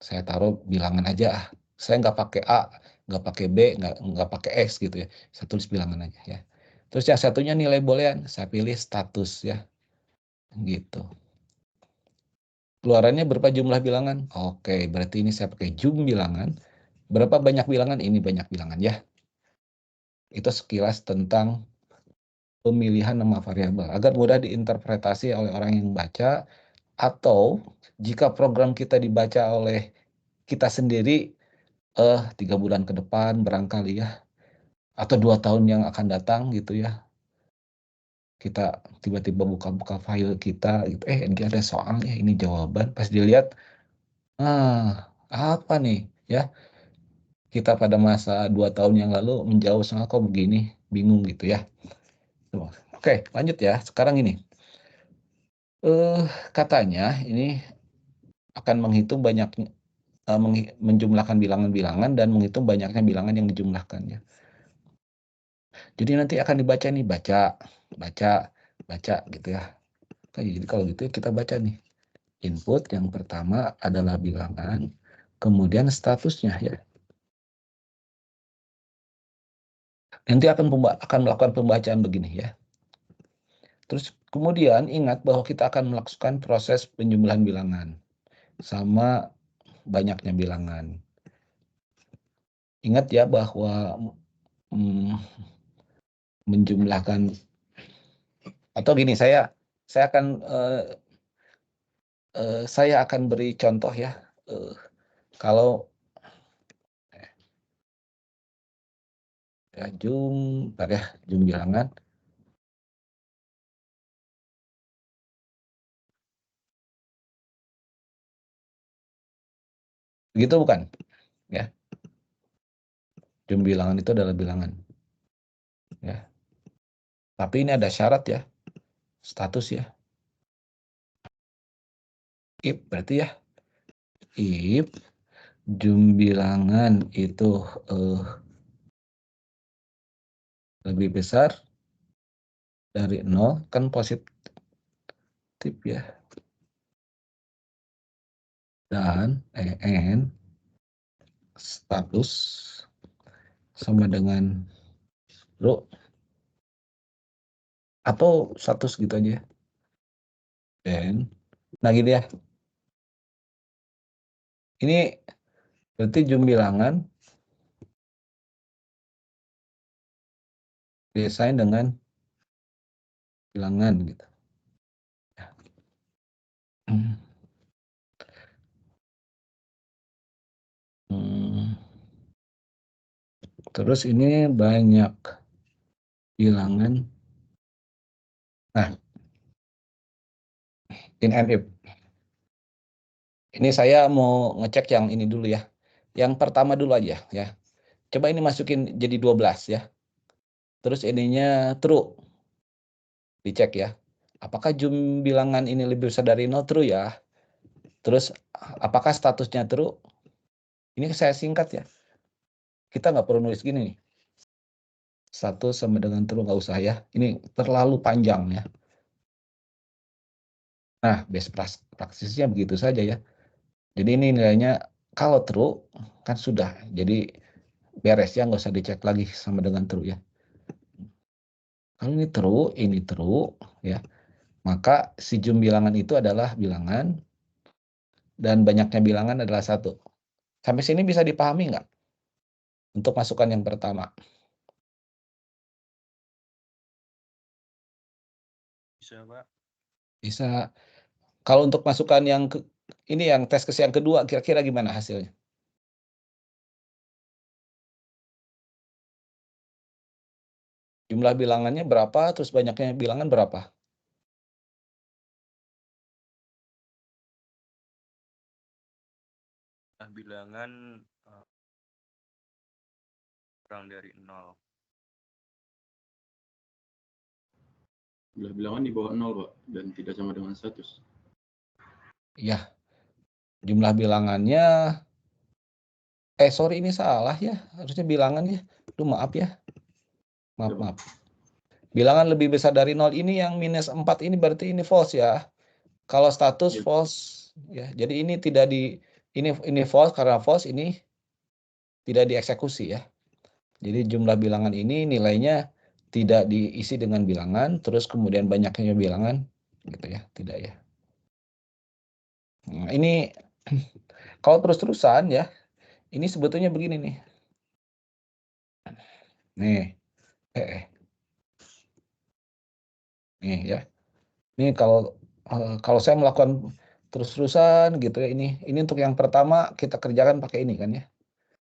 Saya taruh bilangan aja, saya nggak pakai A, nggak pakai B, nggak pakai X gitu ya, saya tulis bilangan aja ya. Terus yang satunya nilai boolean, saya pilih status ya, gitu. Keluarannya berapa jumlah bilangan? Oke, berarti ini saya pakai jum bilangan. Berapa banyak bilangan? Ini banyak bilangan ya. Itu sekilas tentang pemilihan nama variabel agar mudah diinterpretasi oleh orang yang baca, atau jika program kita dibaca oleh kita sendiri 3 bulan ke depan barangkali ya, atau 2 tahun yang akan datang gitu ya. Kita tiba-tiba buka-buka file kita gitu, ini ada soalnya, ini jawaban, pas dilihat, apa nih ya, kita pada masa 2 tahun yang lalu menjauh soal kok begini, bingung gitu ya. Oke, lanjut ya. Sekarang ini, katanya ini akan menghitung banyaknya, menjumlahkan bilangan-bilangan dan menghitung banyaknya bilangan yang dijumlahkan ya. Jadi nanti akan dibaca nih, baca gitu ya. Jadi kalau gitu kita baca nih. Input yang pertama adalah bilangan, kemudian statusnya ya. Nanti akan melakukan pembacaan begini ya. Terus kemudian ingat bahwa kita akan melakukan proses penjumlahan bilangan sama banyaknya bilangan. Ingat ya bahwa menjumlahkan atau gini, saya akan beri contoh ya. Kalau ya jum bilangan. Begitu bukan? Ya. Jum bilangan itu adalah bilangan. Ya. Tapi ini ada syarat ya. Status ya. If berarti ya. If jum bilangan itu lebih besar dari 0, kan positif ya. Dan status sama dengan true atau status gitu aja. Dan nah gini ya. Ini berarti jum bilangan desain dengan bilangan gitu. Terus ini banyak bilangan. Nah, in and if. Ini saya mau ngecek yang ini dulu ya. Yang pertama dulu aja ya. Coba ini masukin jadi 12 ya. Terus ininya true. Dicek ya. Apakah jum bilangan ini lebih besar dari 0? True ya. Terus apakah statusnya true? Ini saya singkat ya. Kita nggak perlu nulis gini nih. Status sama dengan true, nggak usah ya. Ini terlalu panjang ya. Nah, best practice-nya begitu saja ya. Jadi ini nilainya kalau true kan sudah. Jadi beres ya, nggak usah dicek lagi sama dengan true ya. Kalau ini true ya. Maka si jum bilangan itu adalah bilangan dan banyaknya bilangan adalah 1. Sampai sini bisa dipahami nggak? Untuk masukan yang pertama.
Bisa, Pak.
Bisa. Kalau untuk masukan yang ini yang tes kes yang kedua, kira-kira gimana hasilnya? Jumlah bilangannya berapa, terus banyaknya bilangan berapa?
Bilangan kurang dari 0.
Jumlah bilangan di bawah 0, Pak, dan tidak sama dengan status.
Iya. Jumlah bilangannya sorry ini salah ya. Harusnya bilangan ya. Aduh, maaf ya. Maaf. Bilangan lebih besar dari 0 ini yang minus 4 ini berarti ini false ya. Kalau status false ya. Jadi ini tidak ini false, karena false ini tidak dieksekusi ya. Jadi jumlah bilangan ini nilainya tidak diisi dengan bilangan, terus kemudian banyaknya bilangan gitu ya, tidak ya. Nah, ini kalau terus-terusan ya, ini sebetulnya begini nih. Nih. Nih ya. Ini kalau saya melakukan terus-terusan gitu ya, ini untuk yang pertama kita kerjakan pakai ini kan ya.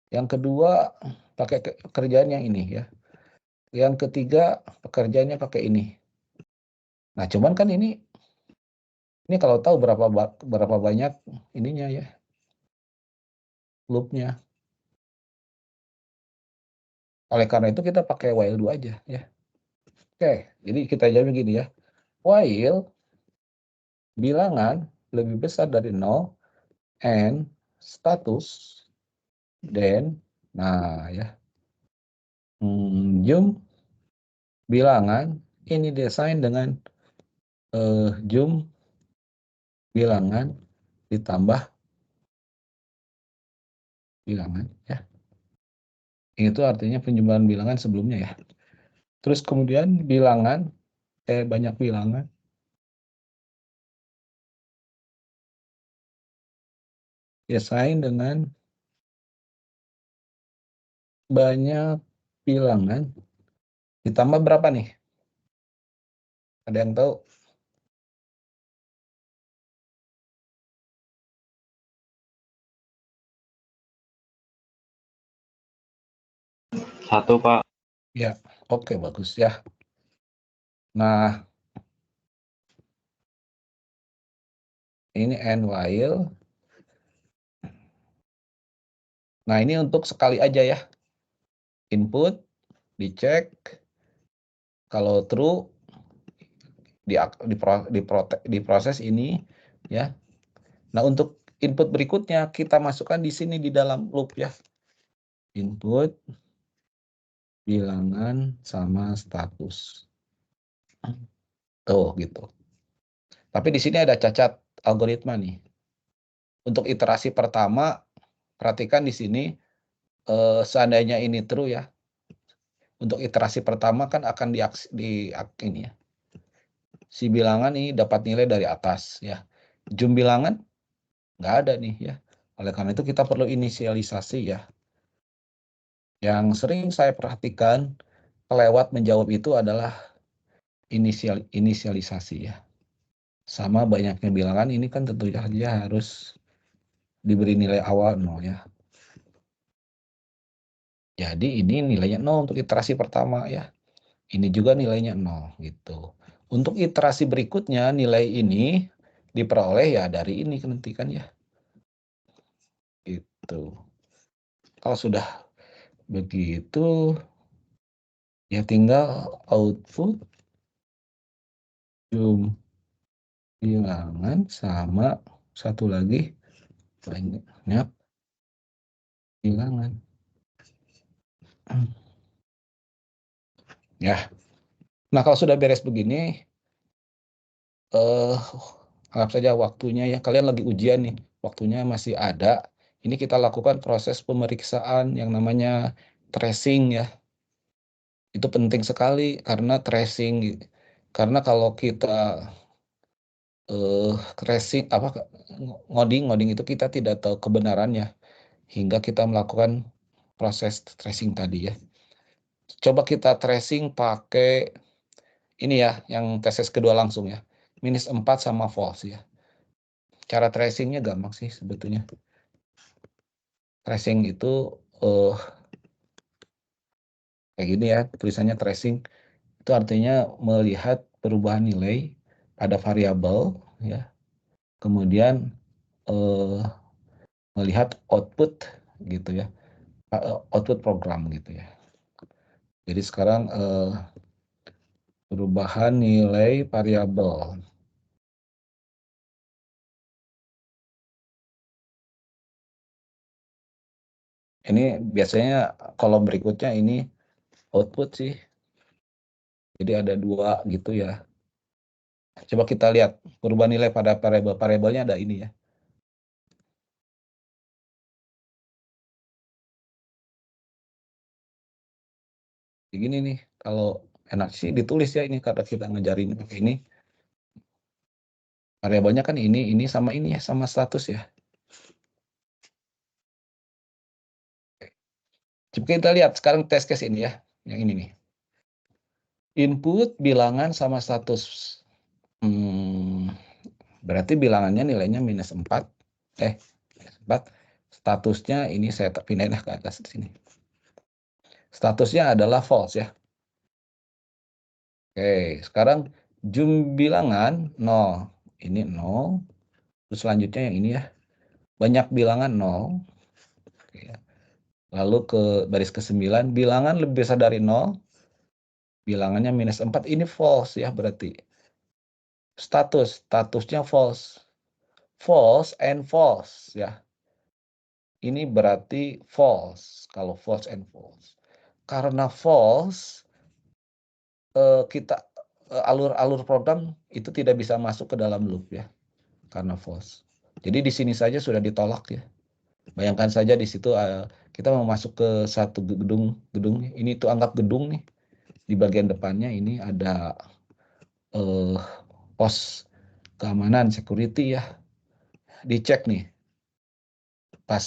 Yang kedua pakai kerjaan yang ini ya. Yang ketiga pekerjaannya pakai ini. Nah, cuman kan ini kalau tahu berapa banyak ininya ya, loopnya. Oleh karena itu kita pakai while do aja ya. Oke, jadi kita jawab begini ya. While bilangan lebih besar dari 0 and status then, nah ya, jum bilangan ini desain dengan jum bilangan ditambah bilangan ya. Itu artinya penjumlahan bilangan sebelumnya ya. Terus kemudian bilangan banyak bilangan desain dengan banyak bilangan ditambah berapa nih? Ada yang tahu?
Satu, Pak.
Ya, oke, bagus ya. Nah, ini and while. Nah, ini untuk sekali aja ya. Input, dicek. Kalau true, diproses ini ya. Nah, untuk input berikutnya kita masukkan di sini di dalam loop ya. Input bilangan sama status. Tuh gitu. Tapi di sini ada cacat algoritma nih. Untuk iterasi pertama, perhatikan di sini seandainya ini true ya. Untuk iterasi pertama kan akan ini ya. Si bilangan ini dapat nilai dari atas ya. Jum bilangan nggak ada nih ya. Oleh karena itu kita perlu inisialisasi ya. Yang sering saya perhatikan kelewat menjawab itu adalah inisialisasi ya. Sama banyaknya bilangan ini kan tentu saja harus diberi nilai awal 0 ya. Jadi ini nilainya 0 untuk iterasi pertama ya. Ini juga nilainya 0 gitu. Untuk iterasi berikutnya nilai ini diperoleh ya dari ini nanti kan ya. Gitu. Kalau sudah begitu ya tinggal output jum bilangan sama satu lagi banyak bilangan. Ya. Nah, kalau sudah beres begini anggap saja waktunya ya, kalian lagi ujian nih, waktunya masih ada. Ini kita lakukan proses pemeriksaan yang namanya tracing ya. Itu penting sekali karena tracing. Karena kalau kita tracing ngoding itu kita tidak tahu kebenarannya hingga kita melakukan proses tracing tadi ya. Coba kita tracing pakai ini ya, yang tesis kedua langsung ya. -4 sama false ya. Cara tracingnya gampang sih sebetulnya. Tracing itu kayak gini ya, tulisannya tracing. Itu artinya melihat perubahan nilai pada variabel ya. Kemudian melihat output gitu ya. Output program gitu ya. Jadi sekarang perubahan nilai variabel. Ini biasanya kolom berikutnya ini output sih. Jadi ada 2 gitu ya. Coba kita lihat perubahan nilai pada variabelnya ada ini ya. Begini nih, kalau enak sih ditulis ya ini karena kita ngajarin pakai ini. Variabelnya kan ini sama ini ya, sama status ya. Coba kita lihat sekarang test case ini ya, yang ini nih. Input bilangan sama status. Berarti bilangannya nilainya -4. -4. Statusnya ini saya pindahin ke atas di sini. Statusnya adalah false ya. Oke, sekarang jum bilangan 0. Ini 0. Terus selanjutnya yang ini ya. Banyak bilangan 0. Oke, ya. Lalu ke baris ke-9, bilangan lebih besar dari 0. Bilangannya minus 4. Ini false ya berarti. Statusnya false. False and false ya. Ini berarti false. Kalau false and false. Karena false, alur program itu tidak bisa masuk ke dalam loop ya. Karena false. Jadi di sini saja sudah ditolak ya. Bayangkan saja di situ kita mau masuk ke satu gedung. Ini tuh anggap gedung nih. Di bagian depannya ini ada pos keamanan, security ya. Dicek nih. Pas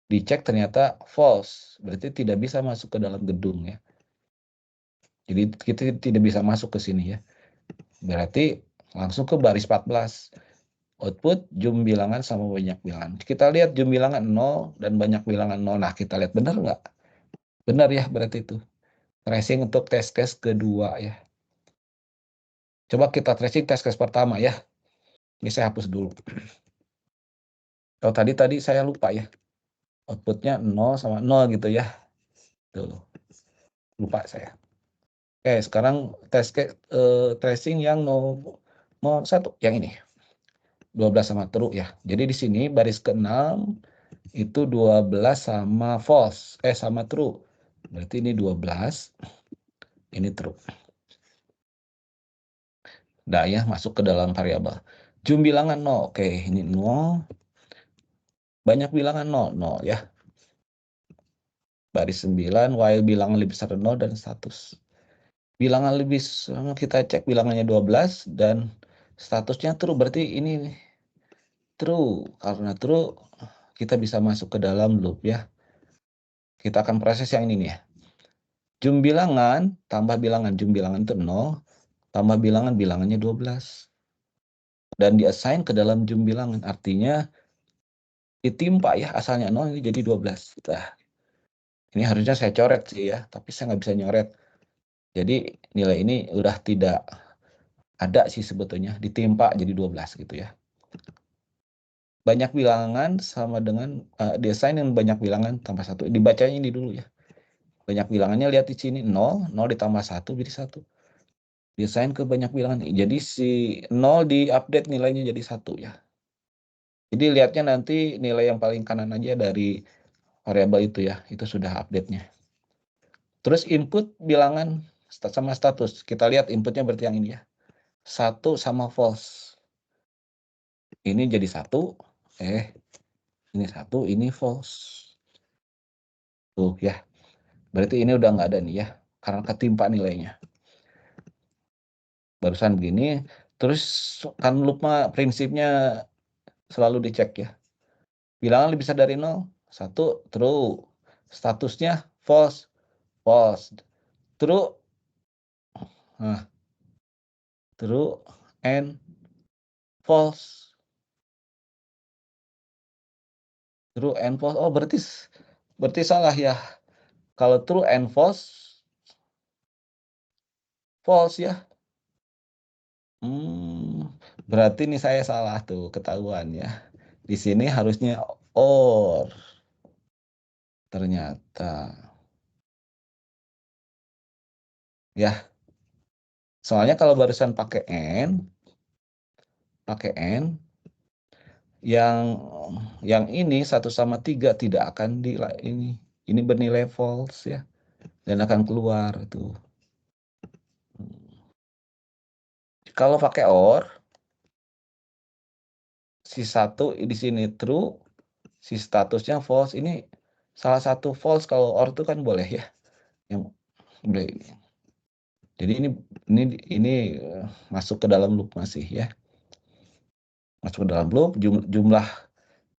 dicek ternyata false. Berarti tidak bisa masuk ke dalam gedung ya. Jadi kita tidak bisa masuk ke sini ya. Berarti langsung ke baris 14. Output jum bilangan sama banyak bilangan. Kita lihat jum bilangan 0 dan banyak bilangan 0. Nah, kita lihat benar nggak? Benar ya berarti itu. Tracing untuk test case kedua ya. Coba kita tracing test case pertama ya. Ini saya hapus dulu. Kalau tadi saya lupa ya. Outputnya 0 sama 0 gitu ya. Tuh. Lupa saya. Oke, sekarang test case, tracing yang 0, 1 yang ini. 12 sama true ya. Jadi di sini baris ke-6 itu 12 sama false, sama true. Berarti ini 12, ini true. Nah ya, masuk ke dalam variabel. Jum bilangan 0, oke ini 0. Banyak bilangan 0, 0 ya. Baris 9, while bilangan lebih besar dari 0 dan status. Bilangan lebih, kita cek bilangannya 12 dan statusnya true, berarti ini nih. True, karena true kita bisa masuk ke dalam loop ya. Kita akan proses yang ini nih ya. Jum bilangan tambah bilangan, jum bilangan itu 0, tambah bilangan, bilangannya 12. Dan di-assign ke dalam jum bilangan, artinya ditimpa ya, asalnya 0 ini jadi 12. Nah, ini harusnya saya coret sih ya, tapi saya nggak bisa nyoret. Jadi nilai ini udah tidak ada sih sebetulnya, ditimpa jadi 12 gitu ya. Banyak bilangan sama dengan desain yang banyak bilangan tambah 1. Dibacanya ini dulu ya. Banyak bilangannya lihat di sini 0 ditambah 1 jadi 1. Desain ke banyak bilangan. Jadi si 0 di-update nilainya jadi 1 ya. Jadi lihatnya nanti nilai yang paling kanan aja dari variabel itu ya. Itu sudah update-nya. Terus input bilangan sama status. Kita lihat inputnya berarti yang ini ya. 1 sama false. Ini jadi 1. Ini 1, ini false. Tuh ya. Berarti ini udah nggak ada nih ya. Karena ketimpa nilainya. Barusan begini. Terus kan lupa prinsipnya selalu dicek ya. Bilangan lebih besar dari 0. 1, true. Statusnya false. False. True. Nah. True and false. True and false. Oh, berarti salah ya. Kalau true and false ya. Berarti ini saya salah tuh, ketahuan ya. Di sini harusnya or. Ternyata. Ya. Soalnya kalau barusan pakai N, yang ini 1 sama 3 tidak akan ini bernilai false ya. Dan akan keluar tuh. Kalau pakai or, si 1 di sini true, si statusnya false. Ini salah satu false, kalau or itu kan boleh ya. Yang boleh ini. Jadi ini masuk ke dalam loop masih ya. Masuk ke dalam loop, jumlah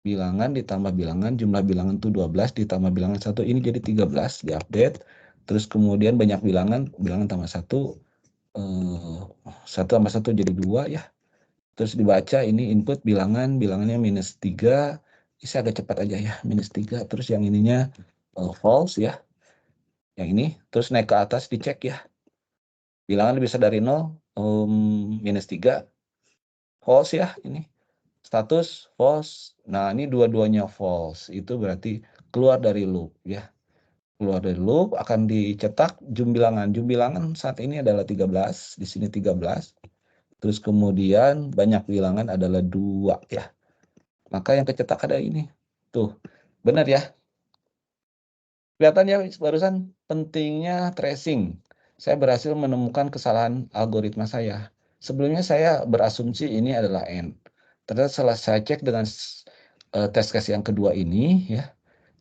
bilangan ditambah bilangan, jumlah bilangan itu 12 ditambah bilangan 1, ini jadi 13 diupdate. Terus kemudian banyak bilangan tambah 1, 1 tambah 1 jadi 2 ya. Terus dibaca ini input bilangannya minus 3. Ini saya agak cepat aja ya, minus 3. Terus yang ininya false ya. Yang ini, terus naik ke atas dicek ya. Bilangan lebih besar dari 0, minus 3. False ya ini. Status false. Nah, ini dua-duanya false. Itu berarti keluar dari loop ya. Keluar dari loop akan dicetak jumbilangan. Jumbilangan saat ini adalah 13, di sini 13. Terus kemudian banyak bilangan adalah 2 ya. Maka yang kecetak ada ini. Tuh, benar ya. Kelihatan ya barusan pentingnya tracing. Saya berhasil menemukan kesalahan algoritma saya. Sebelumnya saya berasumsi ini adalah N. Ternyata setelah saya cek dengan test case yang kedua ini ya.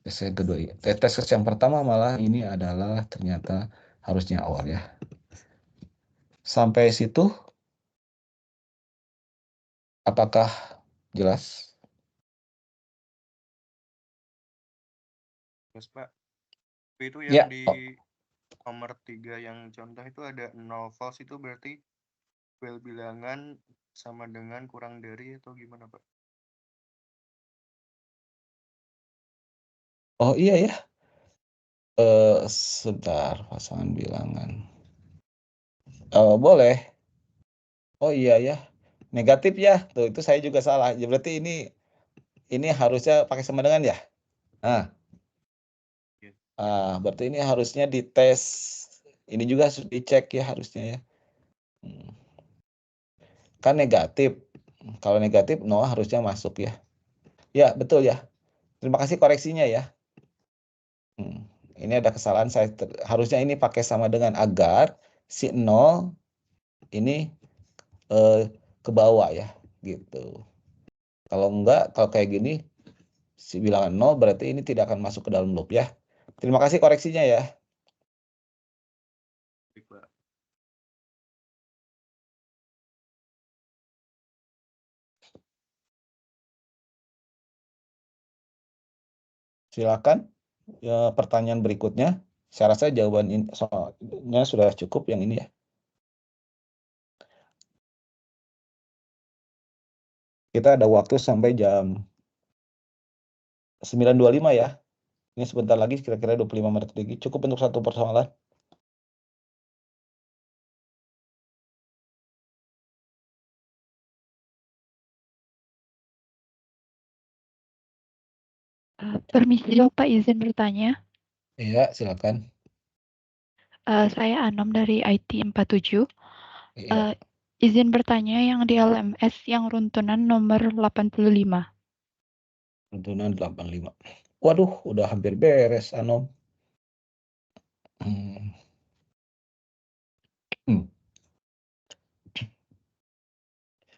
Test yang kedua, test case yang pertama malah ini adalah ternyata harusnya OR ya. Sampai situ apakah jelas?
Yes, Pak. Tapi itu
Ya.
yang di nomor 3 yang contoh itu ada 0 false, itu berarti bel bilangan sama dengan kurang dari atau gimana, Pak?
Oh iya ya. Sebentar, pasangan bilangan. Boleh. Oh iya ya. Negatif ya. Tuh, itu saya juga salah. Ya, berarti ini harusnya pakai sama dengan ya. Nah. Berarti ini harusnya dites. Ini juga harus dicek ya harusnya ya. Kan negatif. Kalau negatif no harusnya masuk ya. Ya, betul ya. Terima kasih koreksinya ya. Ini ada kesalahan saya. Harusnya ini pakai sama dengan agar si 0 ini ke bawah ya. Gitu. Kalau enggak, kalau kayak gini, si bilangan 0 berarti ini tidak akan masuk ke dalam loop ya. Terima kasih koreksinya ya.
Baik, Pak.
Silakan ya, pertanyaan berikutnya. Saya rasa jawaban soalnya sudah cukup yang ini ya. Kita ada waktu sampai jam 9.25 ya. Ini sebentar lagi, kira-kira 25 menit lagi. Cukup untuk satu persoalan.
Permisi Pak, izin bertanya.
Iya, silakan.
Saya Anom dari IT 47.
Iya.
Izin bertanya yang di LMS yang runtunan nomor 85.
Runtunan 85. Waduh, udah hampir beres, Anom.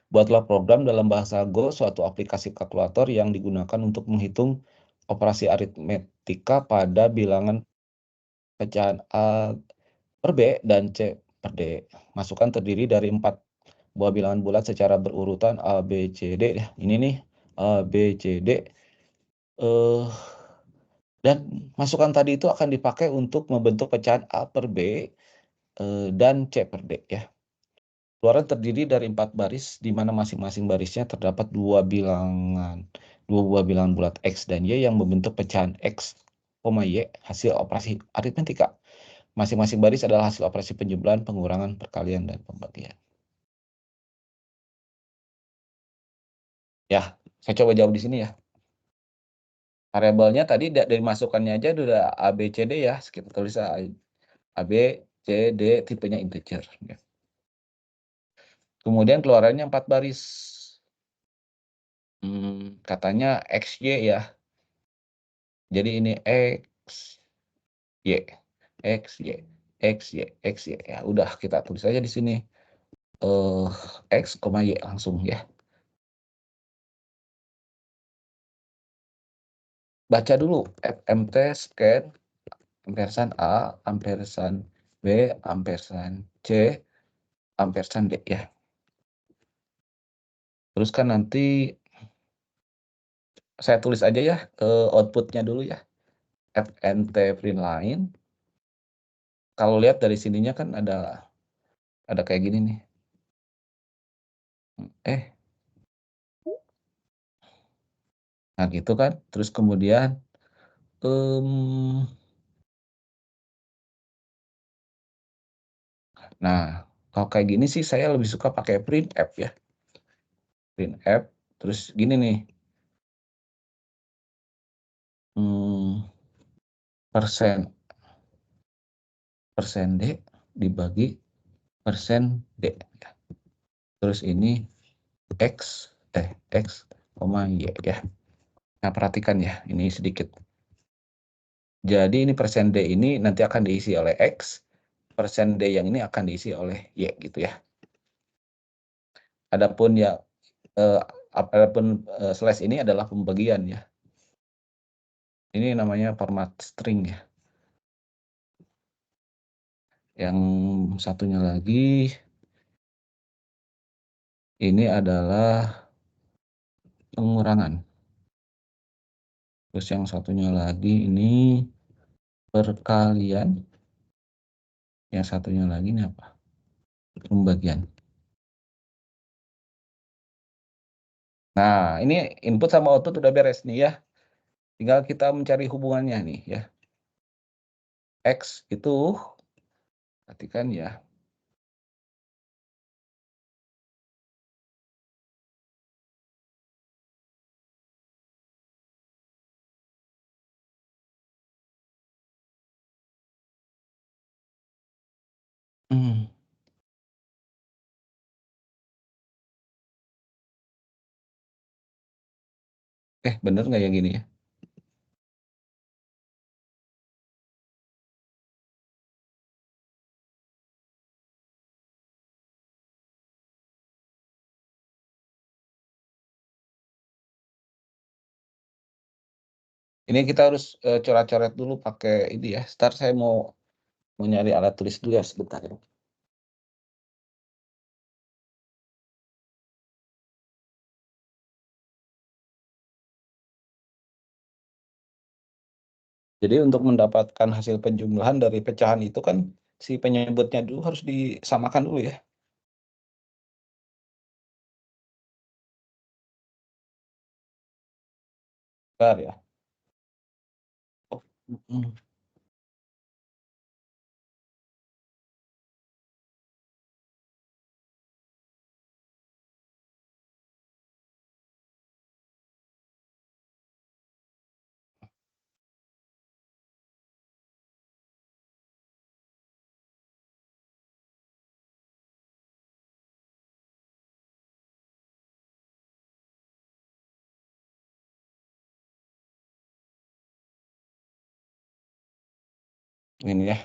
Buatlah program dalam bahasa Go, suatu aplikasi kalkulator yang digunakan untuk menghitung operasi aritmetika pada bilangan pecahan A per B dan C per D. Masukan terdiri dari 4 buah bilangan bulat secara berurutan A, B, C, D. Ini nih, A, B, C, D. Dan masukan tadi itu akan dipakai untuk membentuk pecahan A per B dan C per D ya. Keluaran terdiri dari 4 baris, di mana masing-masing barisnya terdapat 2 buah bilangan bulat X dan Y yang membentuk pecahan X, Y hasil operasi aritmetika. Masing-masing baris adalah hasil operasi penjumlahan, pengurangan, perkalian, dan pembagian. Ya, saya coba jawab di sini ya. Variabelnya tadi dari masukannya aja udah A, B, C, D ya. Kita tulis A, B, C, D, tipenya integer. Ya. Kemudian keluarannya 4 baris. Katanya XY ya. Jadi ini X, Y, X, Y, X, Y, X, Y. Ya udah kita tulis aja di sini. X, Y langsung ya. Baca dulu FMT scan ampersand A, ampersand B, ampersand C, ampersand D ya. Terus kan nanti saya tulis aja ya outputnya dulu ya. FNT print line. Kalau lihat dari sininya kan ada kayak gini nih. Nah gitu kan. Terus kemudian Nah, kalau kayak gini sih saya lebih suka pakai printf ya. Printf, terus gini nih. Persen D dibagi persen D. Terus ini X, Y ya. Nah, perhatikan ya, ini sedikit. Jadi ini persen D ini nanti akan diisi oleh X, persen D yang ini akan diisi oleh Y gitu ya. Adapun ya, slash ini adalah pembagian ya. Ini namanya format string ya. Yang satunya lagi, ini adalah pengurangan. Terus yang satunya lagi ini perkalian. Yang satunya lagi ini apa? Pembagian. Nah, ini input sama output udah beres nih ya. Tinggal kita mencari hubungannya nih ya. X itu, perhatikan ya. Bener nggak yang gini ya? Ini kita harus coret-coret dulu pakai ini ya. Start saya mau nyari alat tulis dulu ya sebentar ya. Jadi untuk mendapatkan hasil penjumlahan dari pecahan itu kan si penyebutnya dulu harus disamakan dulu ya. Bentar ya. Oh, ini ya.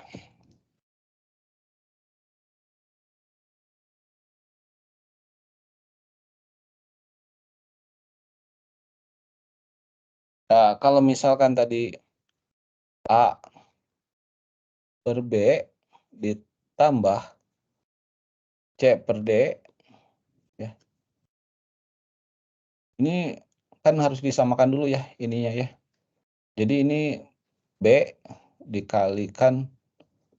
Nah, kalau misalkan tadi A per B ditambah C per D, ya. Ini kan harus disamakan dulu ya ininya ya. Jadi ini B dikalikan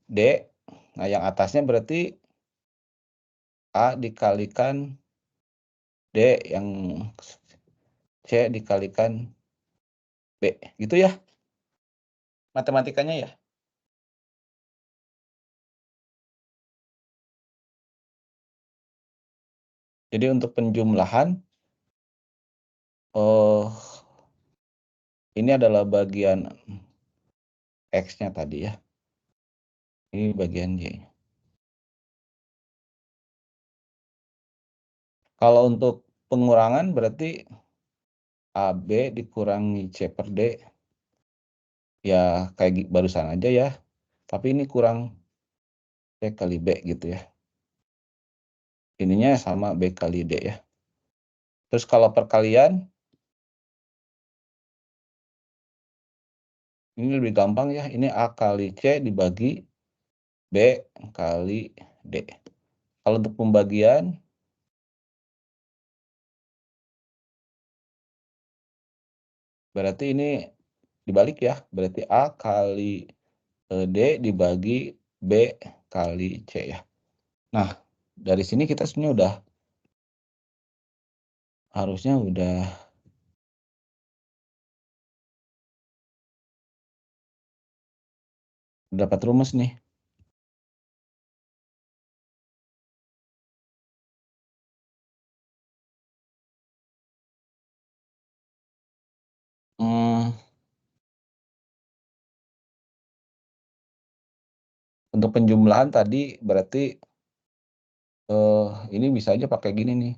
D. Nah, yang atasnya berarti A dikalikan D, yang C dikalikan B. Gitu ya matematikanya ya. Jadi untuk penjumlahan ini adalah bagian X-nya tadi ya. Ini bagian Y. Kalau untuk pengurangan berarti AB dikurangi C per D. Ya kayak barusan aja ya. Tapi ini kurang C kali B gitu ya. Ininya sama B kali D ya. Terus kalau perkalian, ini lebih gampang ya. Ini A kali C dibagi B kali D. Kalau untuk pembagian, berarti ini dibalik ya. Berarti A kali D dibagi B kali C ya. Nah, dari sini kita sebenarnya udah harusnya udah dapat rumus nih. Untuk penjumlahan tadi berarti ini bisa aja pakai gini nih.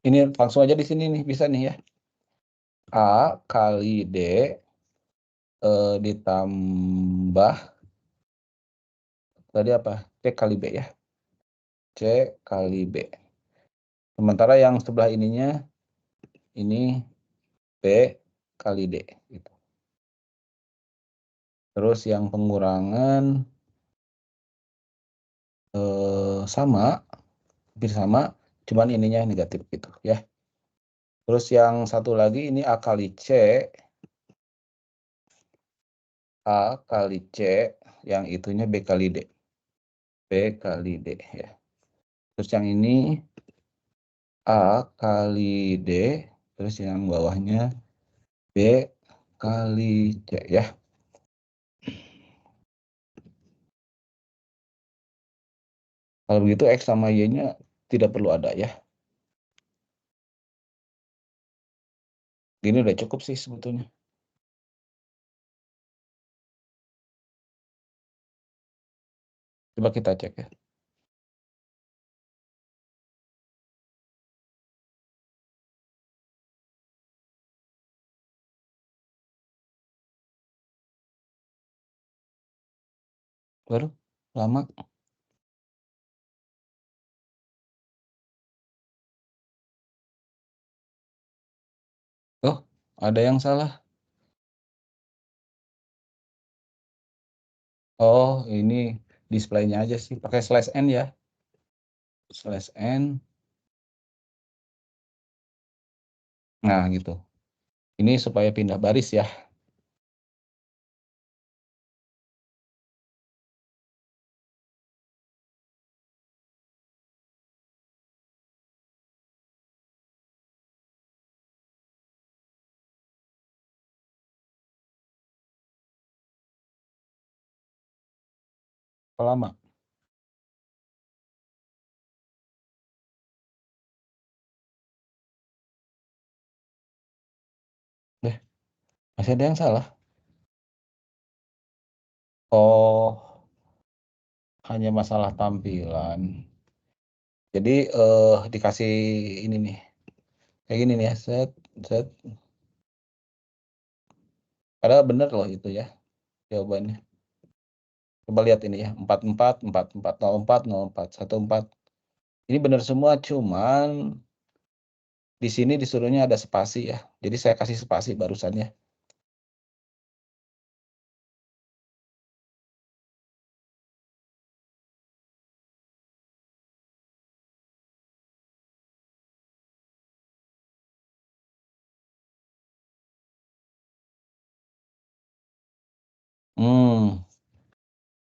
Ini langsung aja di sini nih, bisa nih ya. A kali D ditambah tadi apa? C kali B ya. C kali B. Sementara yang sebelah ininya ini B kali D gitu. Terus yang pengurangan sama, hampir sama, cuman ininya negatif gitu ya. Terus yang satu lagi ini A kali C, A kali C, yang itunya B kali D. B kali D ya. Terus yang ini A kali D, terus yang bawahnya B kali C ya. Kalau begitu X sama Y-nya tidak perlu ada ya. Ini udah cukup sih sebetulnya. Coba kita cek ya. Baru lama. Oh, ada yang salah. Oh, ini displaynya aja sih. Pakai slash n ya. Slash n. Nah, gitu. Ini supaya pindah baris ya. Lama. Masih ada yang salah. Oh, hanya masalah tampilan. Jadi dikasih ini nih. Kayak gini nih ya, set. Padahal bener loh itu ya jawabannya. Coba lihat ini ya, 44, 44, 04, 04, 14. Ini benar semua, cuman di sini disuruhnya ada spasi ya. Jadi saya kasih spasi barusan ya.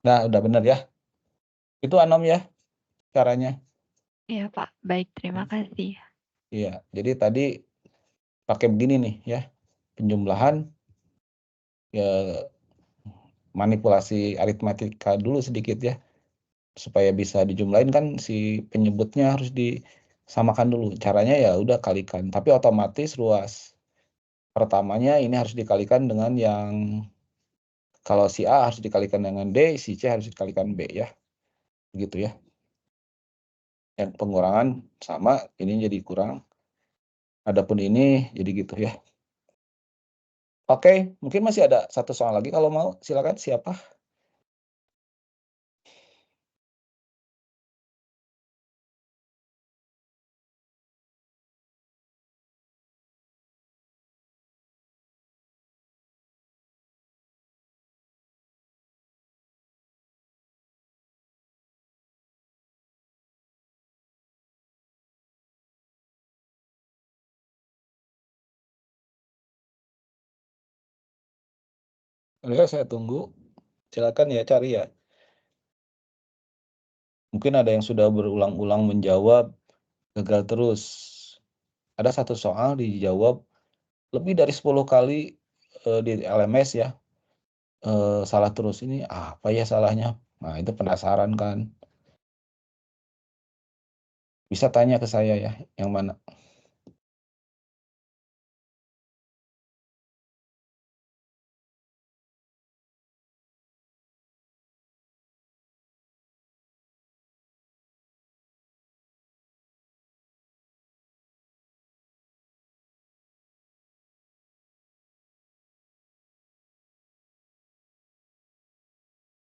Nah, udah benar ya. Itu Anom ya caranya.
Iya, Pak. Baik, terima kasih.
Iya, jadi tadi pakai begini nih ya. Penjumlahan ya, manipulasi aritmatika dulu sedikit ya. Supaya bisa dijumlahin kan si penyebutnya harus disamakan dulu. Caranya ya udah kalikan, tapi otomatis ruas pertamanya ini harus dikalikan dengan yang kalau si A harus dikalikan dengan D, si C harus dikalikan B ya. Begitu ya. Yang pengurangan sama, ini jadi kurang. Adapun ini jadi gitu ya. Oke, mungkin masih ada satu soal lagi kalau mau, silakan siapa? Oke, saya tunggu. Silakan ya cari ya. Mungkin ada yang sudah berulang-ulang menjawab, gagal terus. Ada satu soal dijawab lebih dari 10 kali di LMS ya. Salah terus, ini apa ya salahnya? Nah, itu penasaran kan. Bisa tanya ke saya ya, yang mana?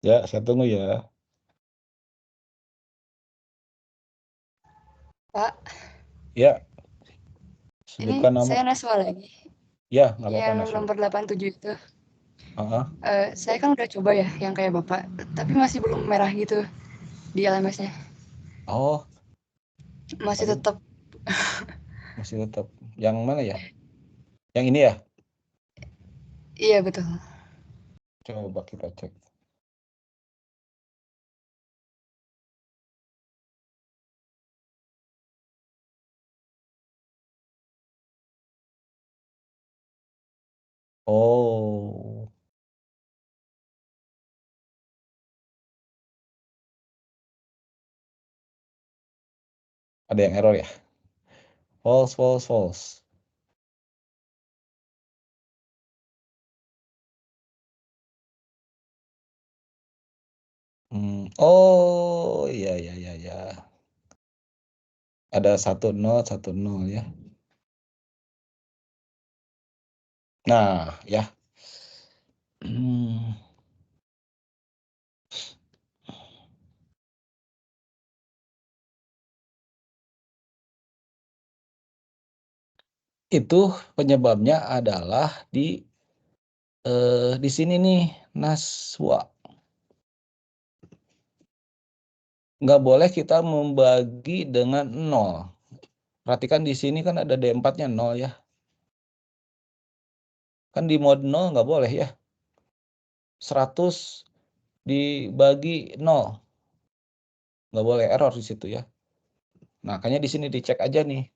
Ya, saya tunggu ya.
Pak,
Ya,
ini
sebutkan nama.
saya Naswa lagi.
Ya, nggak apa-apa
Yang
Naswa.
nomor 87 itu.
Heeh.
Saya kan udah coba ya yang kayak Bapak, tapi masih belum merah gitu di LMS-nya.
Oh,
Masih
Aduh.
tetap.
masih tetap. Yang mana ya? Yang ini ya?
Iya, betul.
Coba kita cek. Oh. Ada yang error ya? False, false, false. Oh, iya, iya, iya, iya. Ada 1-0 ya. Nah, ya. Itu penyebabnya adalah di sini nih, Naswa. Nggak boleh kita membagi dengan 0. Perhatikan di sini kan ada D4-nya 0 ya. Kan di mode 0 nggak boleh ya. 100 dibagi 0. Nggak boleh, error di situ ya. Nah, makanya di sini dicek aja nih.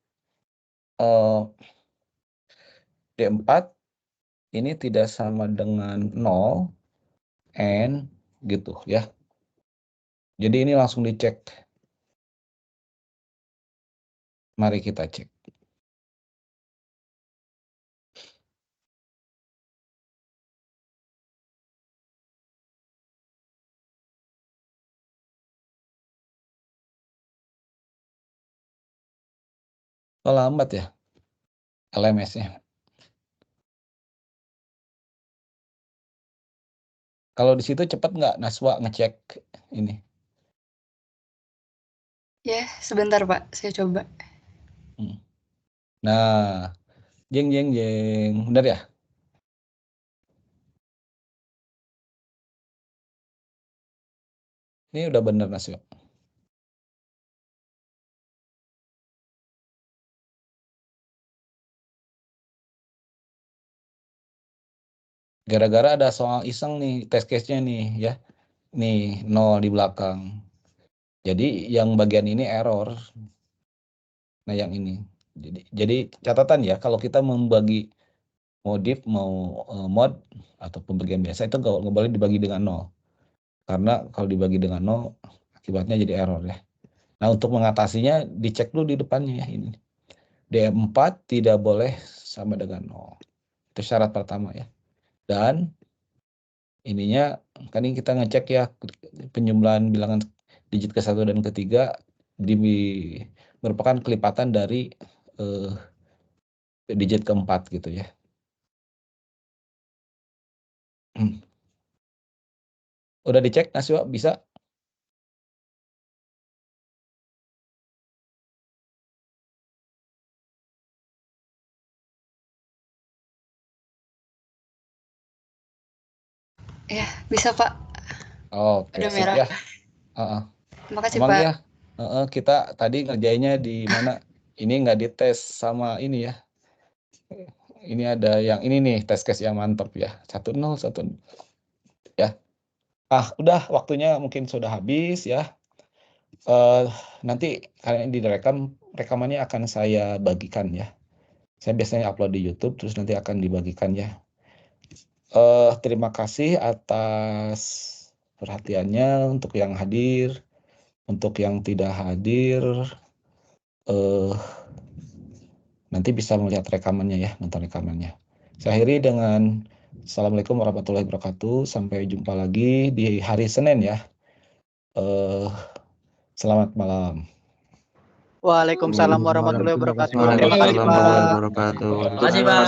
D4 ini tidak sama dengan 0 and gitu ya. Jadi ini langsung dicek. Mari kita cek. Oh, lambat ya LMS-nya. Kalau di situ cepat nggak Naswa ngecek ini?
Ya, sebentar Pak, saya coba.
Nah, jeng. Benar ya? Ini udah benar Naswa. Gara-gara ada soal iseng nih, test case-nya nih ya. Nih, 0 di belakang. Jadi yang bagian ini error. Nah, yang ini. Jadi catatan ya, kalau kita membagi modif mau mod atau pembagian biasa itu nggak boleh dibagi dengan 0. Karena kalau dibagi dengan 0 akibatnya jadi error ya. Nah, untuk mengatasinya dicek dulu di depannya ya ini. D4 tidak boleh sama dengan 0. Itu syarat pertama ya. Dan ininya kan ini kita ngecek ya penjumlahan bilangan digit ke-1 dan ke-3 merupakan kelipatan dari digit ke-4 gitu ya. Udah dicek Naswa, bisa?
Ya, bisa Pak.
Oke,
Udah
sip
merah.
ya.
Makasih
Emang
Pak.
ya, kita tadi ngerjainnya di mana? Ini nggak dites sama ini ya. Ini ada yang ini nih, test case yang mantap ya. 1-0, 1 ya. Udah waktunya mungkin sudah habis ya. Nanti kalian direkam, rekamannya akan saya bagikan ya. Saya biasanya upload di YouTube, terus nanti akan dibagikan ya. Terima kasih atas perhatiannya untuk yang hadir. Untuk yang tidak hadir, nanti bisa melihat rekamannya ya, nonton rekamannya. Saya akhiri dengan Assalamualaikum warahmatullahi wabarakatuh. Sampai jumpa lagi di hari Senin ya. Selamat malam.
Waalaikumsalam warahmatullahi wabarakatuh. Terima kasih,
Waalaikumsalam
Pak.
warahmatullahi wabarakatuh.
Terima kasih, Pak.